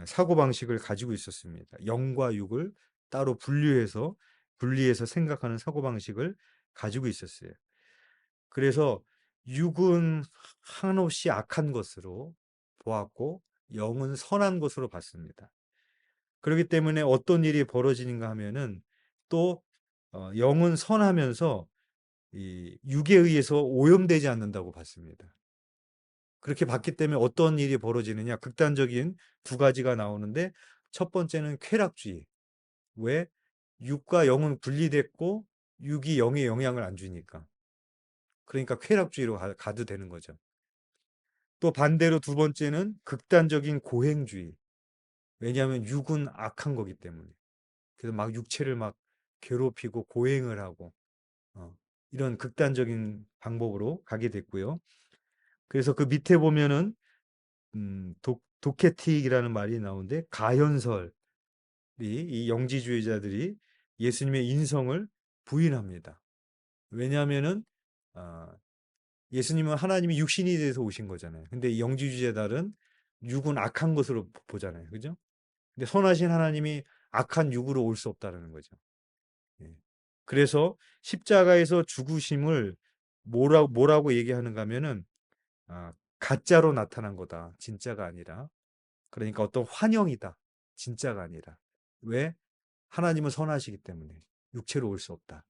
사고방식을 가지고 있었습니다. 영과 육을 따로 분리해서 생각하는 사고방식을 가지고 있었어요. 그래서 육은 한없이 악한 것으로 보았고 영은 선한 것으로 봤습니다. 그렇기 때문에 어떤 일이 벌어지는가 하면은 또 영은 선하면서 이 육에 의해서 오염되지 않는다고 봤습니다. 그렇게 봤기 때문에 어떤 일이 벌어지느냐? 극단적인 두 가지가 나오는데 첫 번째는 쾌락주의. 왜? 육과 영은 분리됐고 육이 영에 영향을 안 주니까. 그러니까 쾌락주의로 가도 되는 거죠. 또 반대로 두 번째는 극단적인 고행주의. 왜냐하면 육은 악한 거기 때문에. 그래서 막 육체를 막 괴롭히고 고행을 하고 어, 이런 극단적인 방법으로 가게 됐고요. 그래서 그 밑에 보면은 도케틱이라는 말이 나오는데 가현설이 이 영지주의자들이 예수님의 인성을 부인합니다. 왜냐하면은 아, 예수님은 하나님이 육신이 돼서 오신 거잖아요. 근데 이 영지주의자들은 육은 악한 것으로 보잖아요. 그죠? 근데 선하신 하나님이 악한 육으로 올 수 없다는 거죠. 예. 그래서 십자가에서 죽으심을 뭐라고 얘기하는가 하면은 가짜로 나타난 거다. 진짜가 아니라. 그러니까 어떤 환영이다. 진짜가 아니라. 왜? 하나님은 선하시기 때문에 육체로 올 수 없다.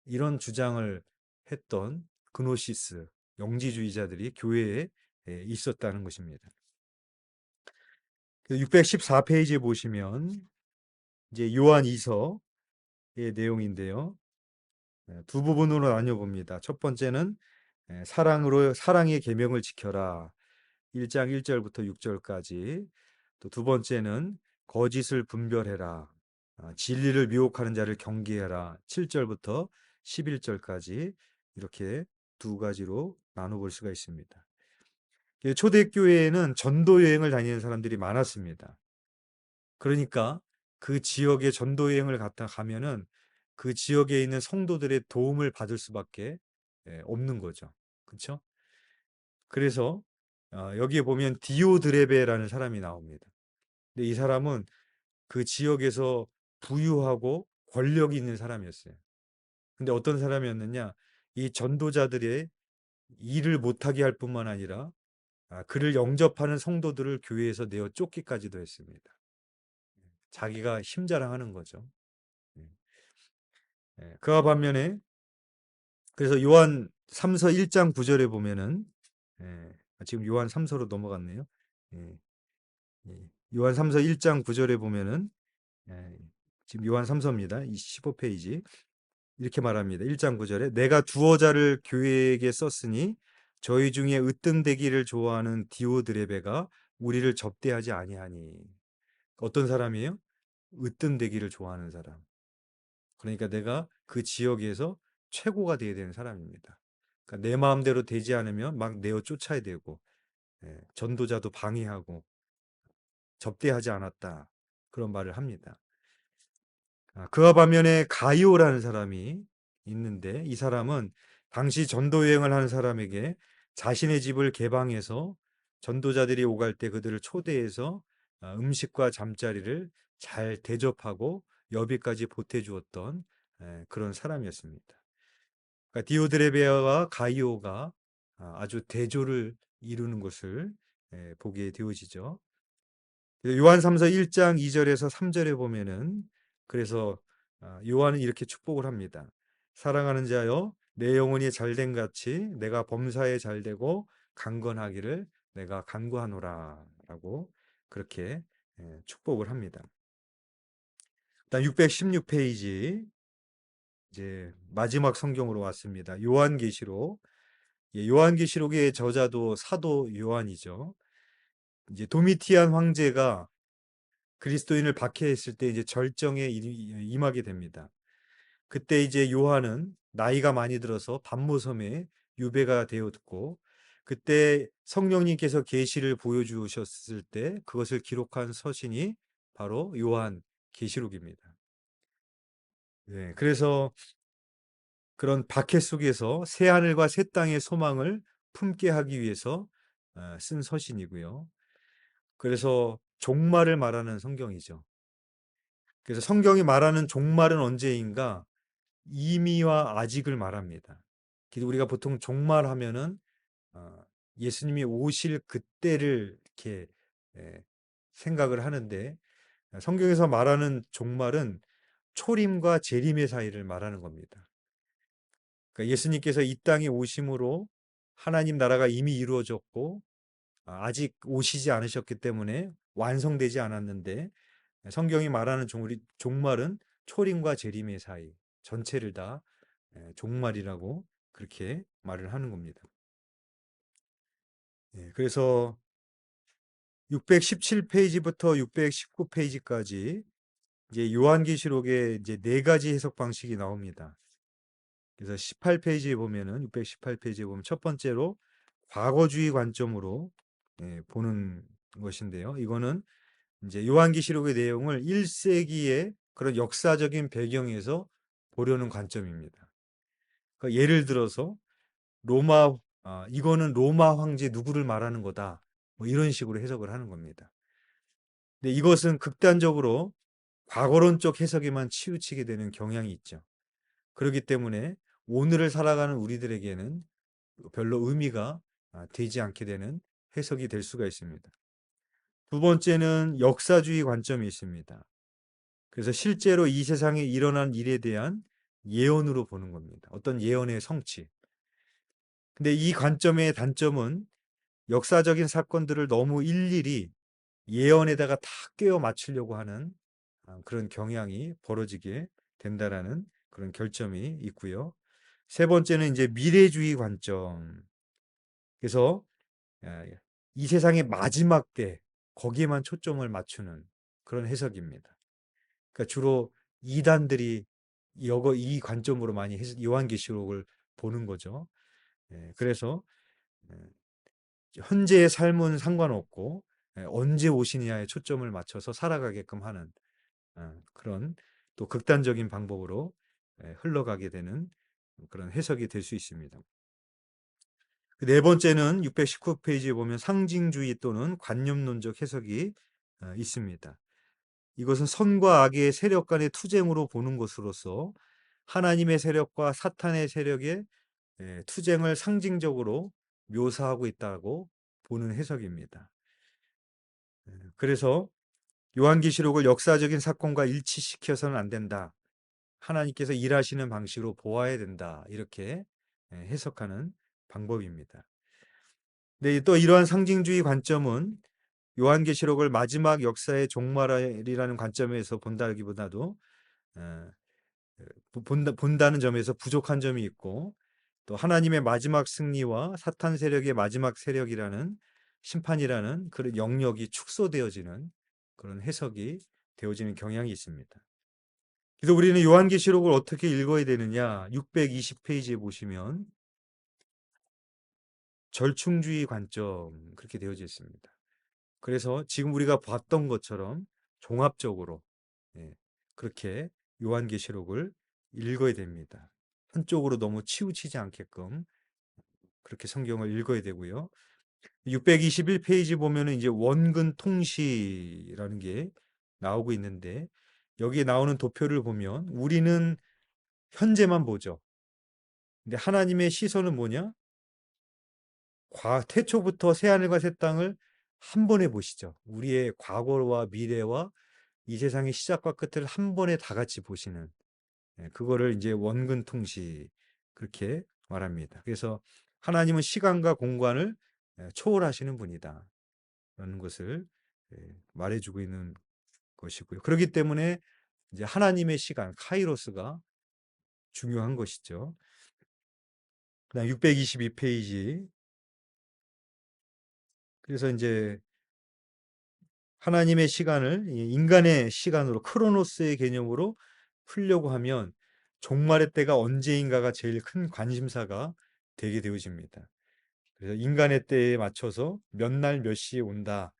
이런 주장을 했던 그노시스, 영지주의자들이 교회에 있었다는 것입니다. 614페이지에 보시면 이제 요한 2서의 내용인데요. 두 부분으로 나뉘어 봅니다. 첫 번째는 사랑의 계명을 지켜라. 1장 1절부터 6절까지. 또 두 번째는 거짓을 분별해라. 진리를 미혹하는 자를 경계해라. 7절부터 11절까지 이렇게 두 가지로 나눠볼 수가 있습니다. 초대교회에는 전도 여행을 다니는 사람들이 많았습니다. 그러니까 그 지역에 전도 여행을 갔다 가면은 그 지역에 있는 성도들의 도움을 받을 수밖에 없는 거죠. 그렇죠? 그래서 여기에 보면 디오드레베라는 사람이 나옵니다. 근데 이 사람은 그 지역에서 부유하고 권력이 있는 사람이었어요. 근데 어떤 사람이었느냐? 이 전도자들의 일을 못하게 할 뿐만 아니라 그를 영접하는 성도들을 교회에서 내어 쫓기까지도 했습니다. 자기가 힘자랑하는 거죠. 예. 그와 반면에 그래서 요한 3서 1장 9절에 보면은 지금 요한 3서로 넘어갔네요. 예, 요한 3서 1장 9절에 보면은 예, 지금 요한 3서입니다. 이 15페이지. 이렇게 말합니다. 1장 9절에 내가 두어 자를 교회에게 썼으니 저희 중에 으뜸되기를 좋아하는 디오드레베가 우리를 접대하지 아니하니. 어떤 사람이에요? 으뜸되기를 좋아하는 사람. 그러니까 내가 그 지역에서 최고가 돼야 되는 사람입니다. 그러니까 내 마음대로 되지 않으면 막 내어 쫓아야 되고 전도자도 방해하고 접대하지 않았다. 그런 말을 합니다. 그와 반면에 가이오라는 사람이 있는데 이 사람은 당시 전도 여행을 하는 사람에게 자신의 집을 개방해서 전도자들이 오갈 때 그들을 초대해서 음식과 잠자리를 잘 대접하고 여비까지 보태주었던 그런 사람이었습니다. 그러니까 디오드레베아와 가이오가 아주 대조를 이루는 것을 보게 되어지죠. 요한 3서 1장 2절에서 3절에 보면은 그래서 요한은 이렇게 축복을 합니다. 사랑하는 자여 내 영혼이 잘된 같이 내가 범사에 잘되고 강건하기를 내가 간구하노라 라고 그렇게 축복을 합니다. 일단 616페이지 이제 마지막 성경으로 왔습니다. 요한계시록. 요한계시록의 저자도 사도 요한이죠. 이제 도미티안 황제가 그리스도인을 박해했을 때 이제 절정에 임하게 됩니다. 그때 이제 요한은 나이가 많이 들어서 반모섬에 유배가 되었고 그때 성령님께서 계시를 보여주셨을 때 그것을 기록한 서신이 바로 요한 계시록입니다. 예, 그래서 그런 박해 속에서 새 하늘과 새 땅의 소망을 품게 하기 위해서 쓴 서신이고요. 그래서 종말을 말하는 성경이죠. 그래서 성경이 말하는 종말은 언제인가? 이미와 아직을 말합니다. 그래서 우리가 보통 종말하면은 어, 예수님이 오실 그때를 이렇게 예, 생각을 하는데 성경에서 말하는 종말은 초림과 재림의 사이를 말하는 겁니다. 그러니까 예수님께서 이 땅에 오심으로 하나님 나라가 이미 이루어졌고 아직 오시지 않으셨기 때문에 완성되지 않았는데 성경이 말하는 종말은 초림과 재림의 사이 전체를 다 종말이라고 그렇게 말을 하는 겁니다. 그래서 617페이지부터 619페이지까지 이제 요한계시록에 이제 네 가지 해석 방식이 나옵니다. 그래서 18페이지에 보면은 618페이지에 보면 첫 번째로 과거주의 관점으로 보는 것인데요. 이거는 이제 요한계시록의 내용을 1세기의 그런 역사적인 배경에서 보려는 관점입니다. 그러니까 예를 들어서 로마 이거는 로마 황제 누구를 말하는 거다. 뭐 이런 식으로 해석을 하는 겁니다. 근데 이것은 극단적으로 과거론적 해석에만 치우치게 되는 경향이 있죠. 그렇기 때문에 오늘을 살아가는 우리들에게는 별로 의미가 되지 않게 되는 해석이 될 수가 있습니다. 두 번째는 역사주의 관점이 있습니다. 그래서 실제로 이 세상에 일어난 일에 대한 예언으로 보는 겁니다. 어떤 예언의 성취. 근데 이 관점의 단점은 역사적인 사건들을 너무 일일이 예언에다가 다 꿰어 맞추려고 하는 그런 경향이 벌어지게 된다라는 그런 결점이 있고요. 세 번째는 이제 미래주의 관점. 그래서 이 세상의 마지막 때 거기에만 초점을 맞추는 그런 해석입니다. 그러니까 주로 이단들이 이 관점으로 많이 요한계시록을 보는 거죠. 그래서 현재의 삶은 상관없고 언제 오시느냐에 초점을 맞춰서 살아가게끔 하는 그런 또 극단적인 방법으로 흘러가게 되는 그런 해석이 될 수 있습니다. 네 번째는 619페이지에 보면 상징주의 또는 관념론적 해석이 있습니다. 이것은 선과 악의 세력 간의 투쟁으로 보는 것으로서 하나님의 세력과 사탄의 세력의 투쟁을 상징적으로 묘사하고 있다고 보는 해석입니다. 그래서 요한계시록을 역사적인 사건과 일치시켜서는 안 된다. 하나님께서 일하시는 방식으로 보아야 된다. 이렇게 해석하는 방법입니다. 네, 또 이러한 상징주의 관점은 요한계시록을 마지막 역사의 종말이라는 관점에서 본다기보다도 어, 본다는 점에서 부족한 점이 있고 또 하나님의 마지막 승리와 사탄 세력의 마지막 세력이라는 심판이라는 그런 영역이 축소되어지는 그런 해석이 되어지는 경향이 있습니다. 그래서 우리는 요한계시록을 어떻게 읽어야 되느냐? 620페이지에 보시면 절충주의 관점 그렇게 되어져 있습니다. 그래서 지금 우리가 봤던 것처럼 종합적으로 그렇게 요한계시록을 읽어야 됩니다. 한쪽으로 너무 치우치지 않게끔 그렇게 성경을 읽어야 되고요. 621페이지 보면은 이제 원근 통시라는 게 나오고 있는데 여기에 나오는 도표를 보면 우리는 현재만 보죠. 근데 하나님의 시선은 뭐냐? 태초부터 새하늘과 새 땅을 한 번에 보시죠. 우리의 과거와 미래와 이 세상의 시작과 끝을 한 번에 다 같이 보시는 그거를 이제 원근통시 그렇게 말합니다. 그래서 하나님은 시간과 공간을 초월하시는 분이다. 라는 것을 말해주고 있는 것이고요. 그렇기 때문에 이제 하나님의 시간, 카이로스가 중요한 것이죠. 그다음 622페이지. 그래서 이제 하나님의 시간을 인간의 시간으로 크로노스의 개념으로 풀려고 하면 종말의 때가 언제인가가 제일 큰 관심사가 되게 되어집니다. 그래서 인간의 때에 맞춰서 몇 날 몇 시에 온다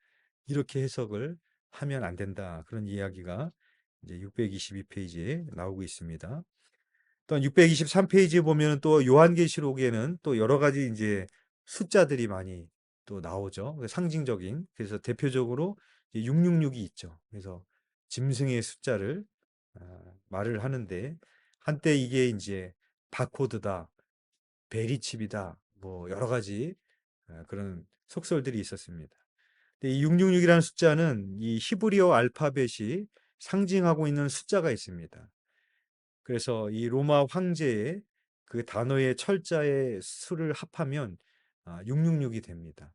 이렇게 해석을 하면 안 된다 그런 이야기가 이제 622페이지에 나오고 있습니다. 또 623페이지에 보면 또 요한계시록에는 또 여러 가지 이제 숫자들이 많이 또 나오죠. 상징적인. 그래서 대표적으로 666이 있죠. 그래서 짐승의 숫자를 말을 하는데 한때 이게 이제 바코드다, 베리칩이다, 뭐 여러 가지 그런 속설들이 있었습니다. 근데 이 666이라는 숫자는 이 히브리어 알파벳이 상징하고 있는 숫자가 있습니다. 그래서 이 로마 황제의 그 단어의 철자의 수를 합하면 666이 됩니다.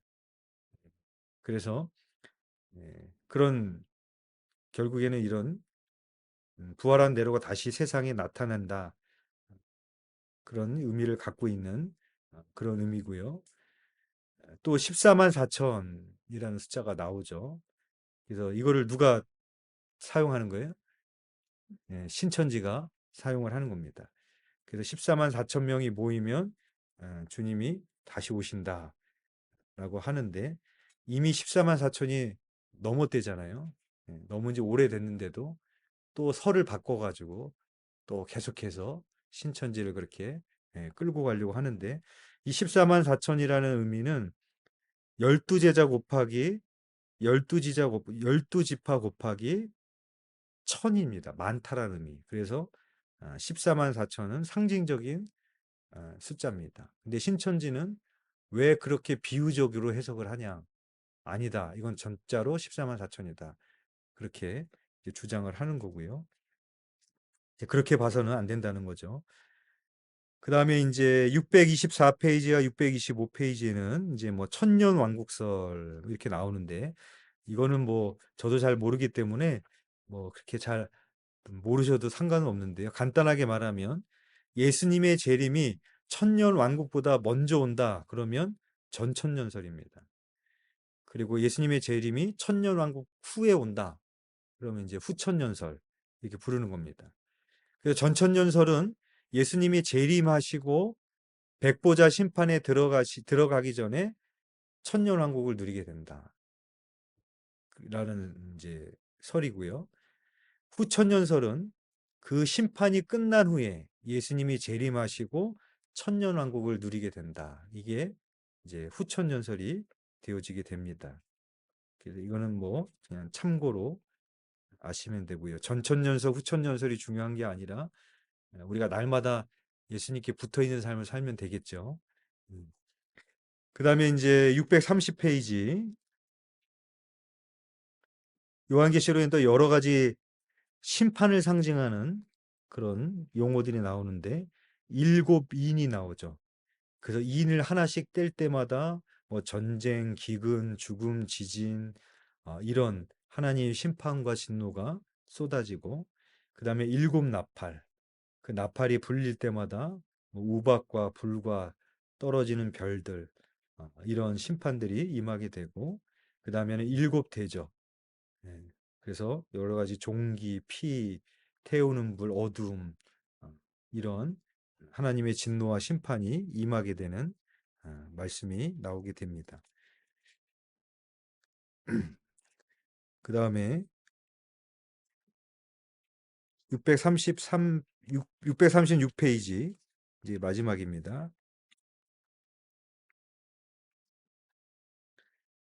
그래서 그런 결국에는 이런 부활한 네로가 다시 세상에 나타난다. 그런 의미를 갖고 있는 그런 의미고요. 또 14만 4천이라는 숫자가 나오죠. 그래서 이거를 누가 사용하는 거예요? 신천지가 사용을 하는 겁니다. 그래서 14만 4천 명이 모이면 주님이 다시 오신다라고 하는데 이미 14만 4천이 넘었대잖아요. 너무 이제 오래됐는데도 또 설을 바꿔가지고 또 계속해서 신천지를 그렇게 끌고 가려고 하는데 이 14만 4천이라는 의미는 12제자 곱하기 12지파 곱하기 천입니다. 많다라는 의미. 그래서 14만 4천은 상징적인 숫자입니다. 근데 신천지는 왜 그렇게 비유적으로 해석을 하냐? 아니다. 이건 전자로 14만 4천이다. 그렇게 주장을 하는 거고요. 그렇게 봐서는 안 된다는 거죠. 그 다음에 이제 624페이지와 625페이지에는 이제 뭐 천년 왕국설 이렇게 나오는데 이거는 뭐 저도 잘 모르기 때문에 뭐 그렇게 잘 모르셔도 상관은 없는데요. 간단하게 말하면 예수님의 재림이 천년 왕국보다 먼저 온다. 그러면 전천년설입니다. 그리고 예수님의 재림이 천년 왕국 후에 온다. 그러면 이제 후천년설 이렇게 부르는 겁니다. 그래서 전천년설은 예수님이 재림하시고 백보자 심판에 들어가기 전에 천년 왕국을 누리게 된다. 라는 이제 설이고요. 후천년설은 그 심판이 끝난 후에 예수님이 재림하시고 천년왕국을 누리게 된다. 이게 이제 후천년설이 되어지게 됩니다. 그래서 이거는 뭐 그냥 참고로 아시면 되고요. 전천년설, 후천년설이 중요한 게 아니라 우리가 날마다 예수님께 붙어 있는 삶을 살면 되겠죠. 그 다음에 이제 630페이지 요한계시록에는 또 여러 가지 심판을 상징하는 그런 용어들이 나오는데 일곱 인이 나오죠. 그래서 인을 하나씩 뗄 때마다 뭐 전쟁, 기근, 죽음, 지진 이런 하나님의 심판과 진노가 쏟아지고 그 다음에 일곱 나팔 그 나팔이 불릴 때마다 뭐 우박과 불과 떨어지는 별들 이런 심판들이 임하게 되고 그 다음에는 일곱 대접 예. 그래서 여러 가지 종기, 피, 태우는 불, 어둠 이런 하나님의 진노와 심판이 임하게 되는 말씀이 나오게 됩니다. 그 다음에 636페이지 이제 마지막입니다.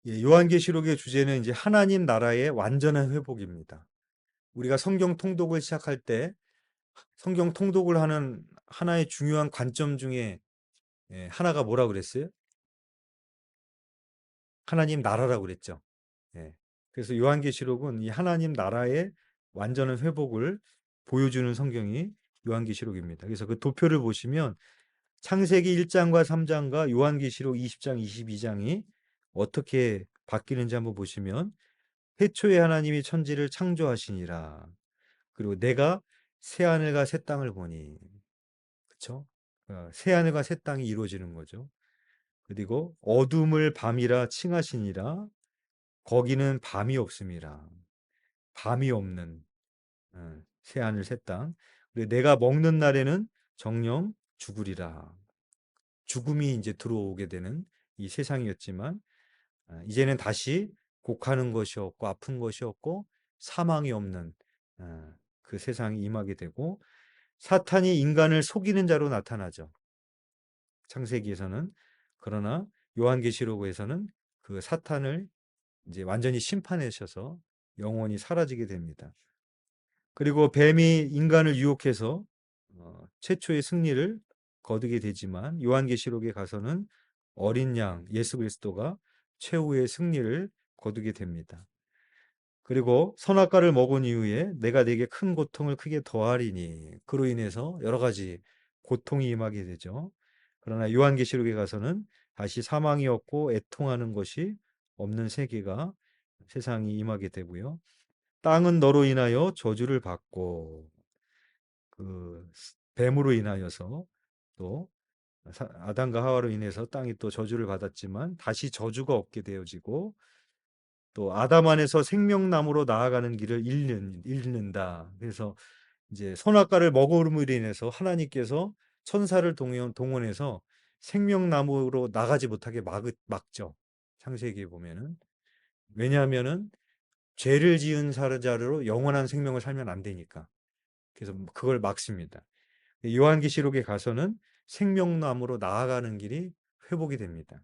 요한계시록의 주제는 이제 하나님 나라의 완전한 회복입니다. 우리가 성경 통독을 시작할 때 성경 통독을 하는 하나의 중요한 관점 중에 하나가 뭐라고 그랬어요? 하나님 나라라고 그랬죠. 예. 그래서 요한계시록은 이 하나님 나라의 완전한 회복을 보여주는 성경이 요한계시록입니다. 그래서 그 도표를 보시면 창세기 1장과 3장과 요한계시록 20장, 22장이 어떻게 바뀌는지 한번 보시면 태초에 하나님이 천지를 창조하시니라. 그리고 내가 새 하늘과 새 땅을 보니. 그쵸? 새 하늘과 새 땅이 이루어지는 거죠. 그리고 어둠을 밤이라 칭하시니라. 거기는 밤이 없음이라. 밤이 없는 새하늘 새 땅. 그리고 내가 먹는 날에는 정령 죽으리라. 죽음이 이제 들어오게 되는 이 세상이었지만 이제는 다시 곡하는 것이 없고 아픈 것이 없고 사망이 없는 그 세상이 임하게 되고 사탄이 인간을 속이는 자로 나타나죠. 창세기에서는. 그러나 요한계시록에서는 그 사탄을 이제 완전히 심판하셔서 영원히 사라지게 됩니다. 그리고 뱀이 인간을 유혹해서 최초의 승리를 거두게 되지만 요한계시록에 가서는 어린 양 예수 그리스도가 최후의 승리를 거두게 됩니다. 그리고 선악과를 먹은 이후에 내가 네게 큰 고통을 크게 더하리니 그로 인해서 여러 가지 고통이 임하게 되죠. 그러나 요한계시록에 가서는 다시 사망이 없고 애통하는 것이 없는 세계가 세상이 임하게 되고요. 땅은 너로 인하여 저주를 받고 그 뱀으로 인하여서 또 아담과 하와로 인해서 땅이 또 저주를 받았지만 다시 저주가 없게 되어지고 또 아담 안에서 생명나무로 나아가는 길을 잃는다. 그래서 이제 선악과를 먹음으로 인해서 하나님께서 천사를 동원해서 생명나무로 나가지 못하게 막죠. 창세기에 보면은. 왜냐하면은 죄를 지은 사자로 영원한 생명을 살면 안 되니까. 그래서 그걸 막습니다. 요한계시록에 가서는 생명나무로 나아가는 길이 회복이 됩니다.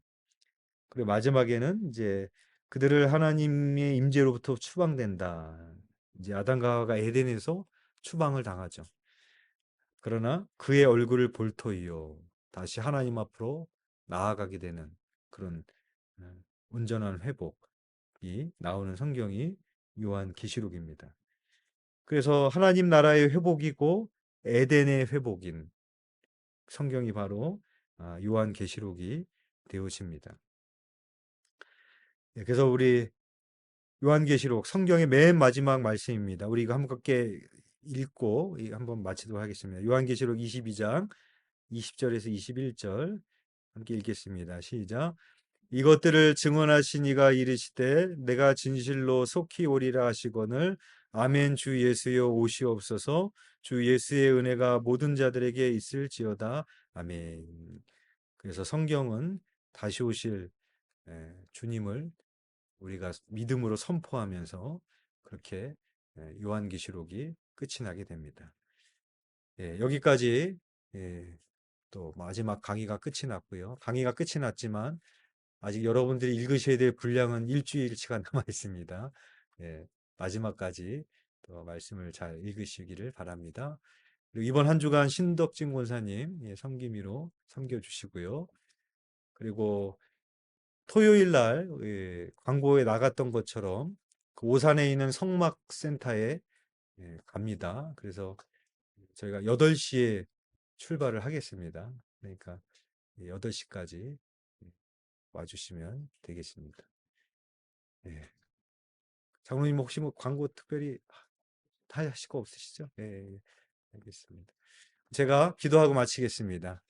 그리고 마지막에는 이제 그들을 하나님의 임재로부터 추방된다. 이제 아담과 하와가 에덴에서 추방을 당하죠. 그러나 그의 얼굴을 볼 터이요. 다시 하나님 앞으로 나아가게 되는 그런 온전한 회복이 나오는 성경이 요한계시록입니다. 그래서 하나님 나라의 회복이고 에덴의 회복인 성경이 바로 요한계시록이 되어집니다. 그래서 우리 요한계시록 성경의 맨 마지막 말씀입니다. 우리 이거 함께 읽고 한번 마치도록 하겠습니다. 요한계시록 22장 20절에서 21절 함께 읽겠습니다. 시작. 이것들을 증언하신 이가 이르시되 내가 진실로 속히 오리라 하시거늘 아멘. 주 예수여 오시옵소서. 주 예수의 은혜가 모든 자들에게 있을지어다. 아멘. 그래서 성경은 다시 오실 주님을 우리가 믿음으로 선포하면서 그렇게 요한계시록이 끝이 나게 됩니다. 여기까지 또 마지막 강의가 끝이 났고요. 강의가 끝이 났지만 아직 여러분들이 읽으셔야 될 분량은 일주일치가 남아 있습니다. 마지막까지 또 말씀을 잘 읽으시기를 바랍니다. 그리고 이번 한 주간 신덕진 권사님 섬김이로 섬겨주시고요. 그리고 토요일 날 광고에 나갔던 것처럼 그 오산에 있는 성막센터에 갑니다. 그래서 저희가 8시에 출발을 하겠습니다. 그러니까 8시까지 와주시면 되겠습니다. 장로님 혹시 뭐 광고 특별히 다 하실 거 없으시죠? 알겠습니다. 제가 기도하고 마치겠습니다.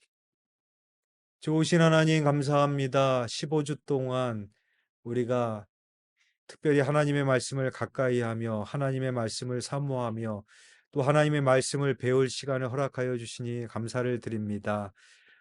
좋으신 하나님 감사합니다. 15주 동안 우리가 특별히 하나님의 말씀을 가까이 하며 하나님의 말씀을 사모하며 또 하나님의 말씀을 배울 시간을 허락하여 주시니 감사를 드립니다.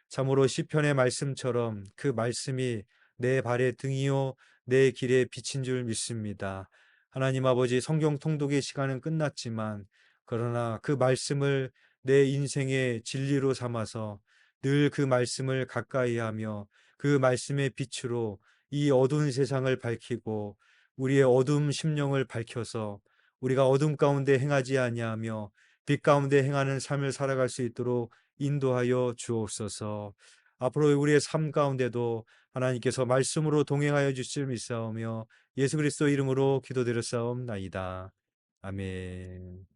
참으로 시편의 말씀처럼 그 말씀이 내 발의 등이요 내 길의 빛인 줄 믿습니다. 하나님 아버지 성경 통독의 시간은 끝났지만 그러나 그 말씀을 내 인생의 진리로 삼아서 늘 그 말씀을 가까이 하며 그 말씀의 빛으로 이 어두운 세상을 밝히고 우리의 어두운 심령을 밝혀서 우리가 어둠 가운데 행하지 아니하며 빛 가운데 행하는 삶을 살아갈 수 있도록 인도하여 주옵소서. 앞으로 우리의 삶 가운데도 하나님께서 말씀으로 동행하여 주실 믿사오며 예수 그리스도 이름으로 기도드렸사옵나이다. 아멘.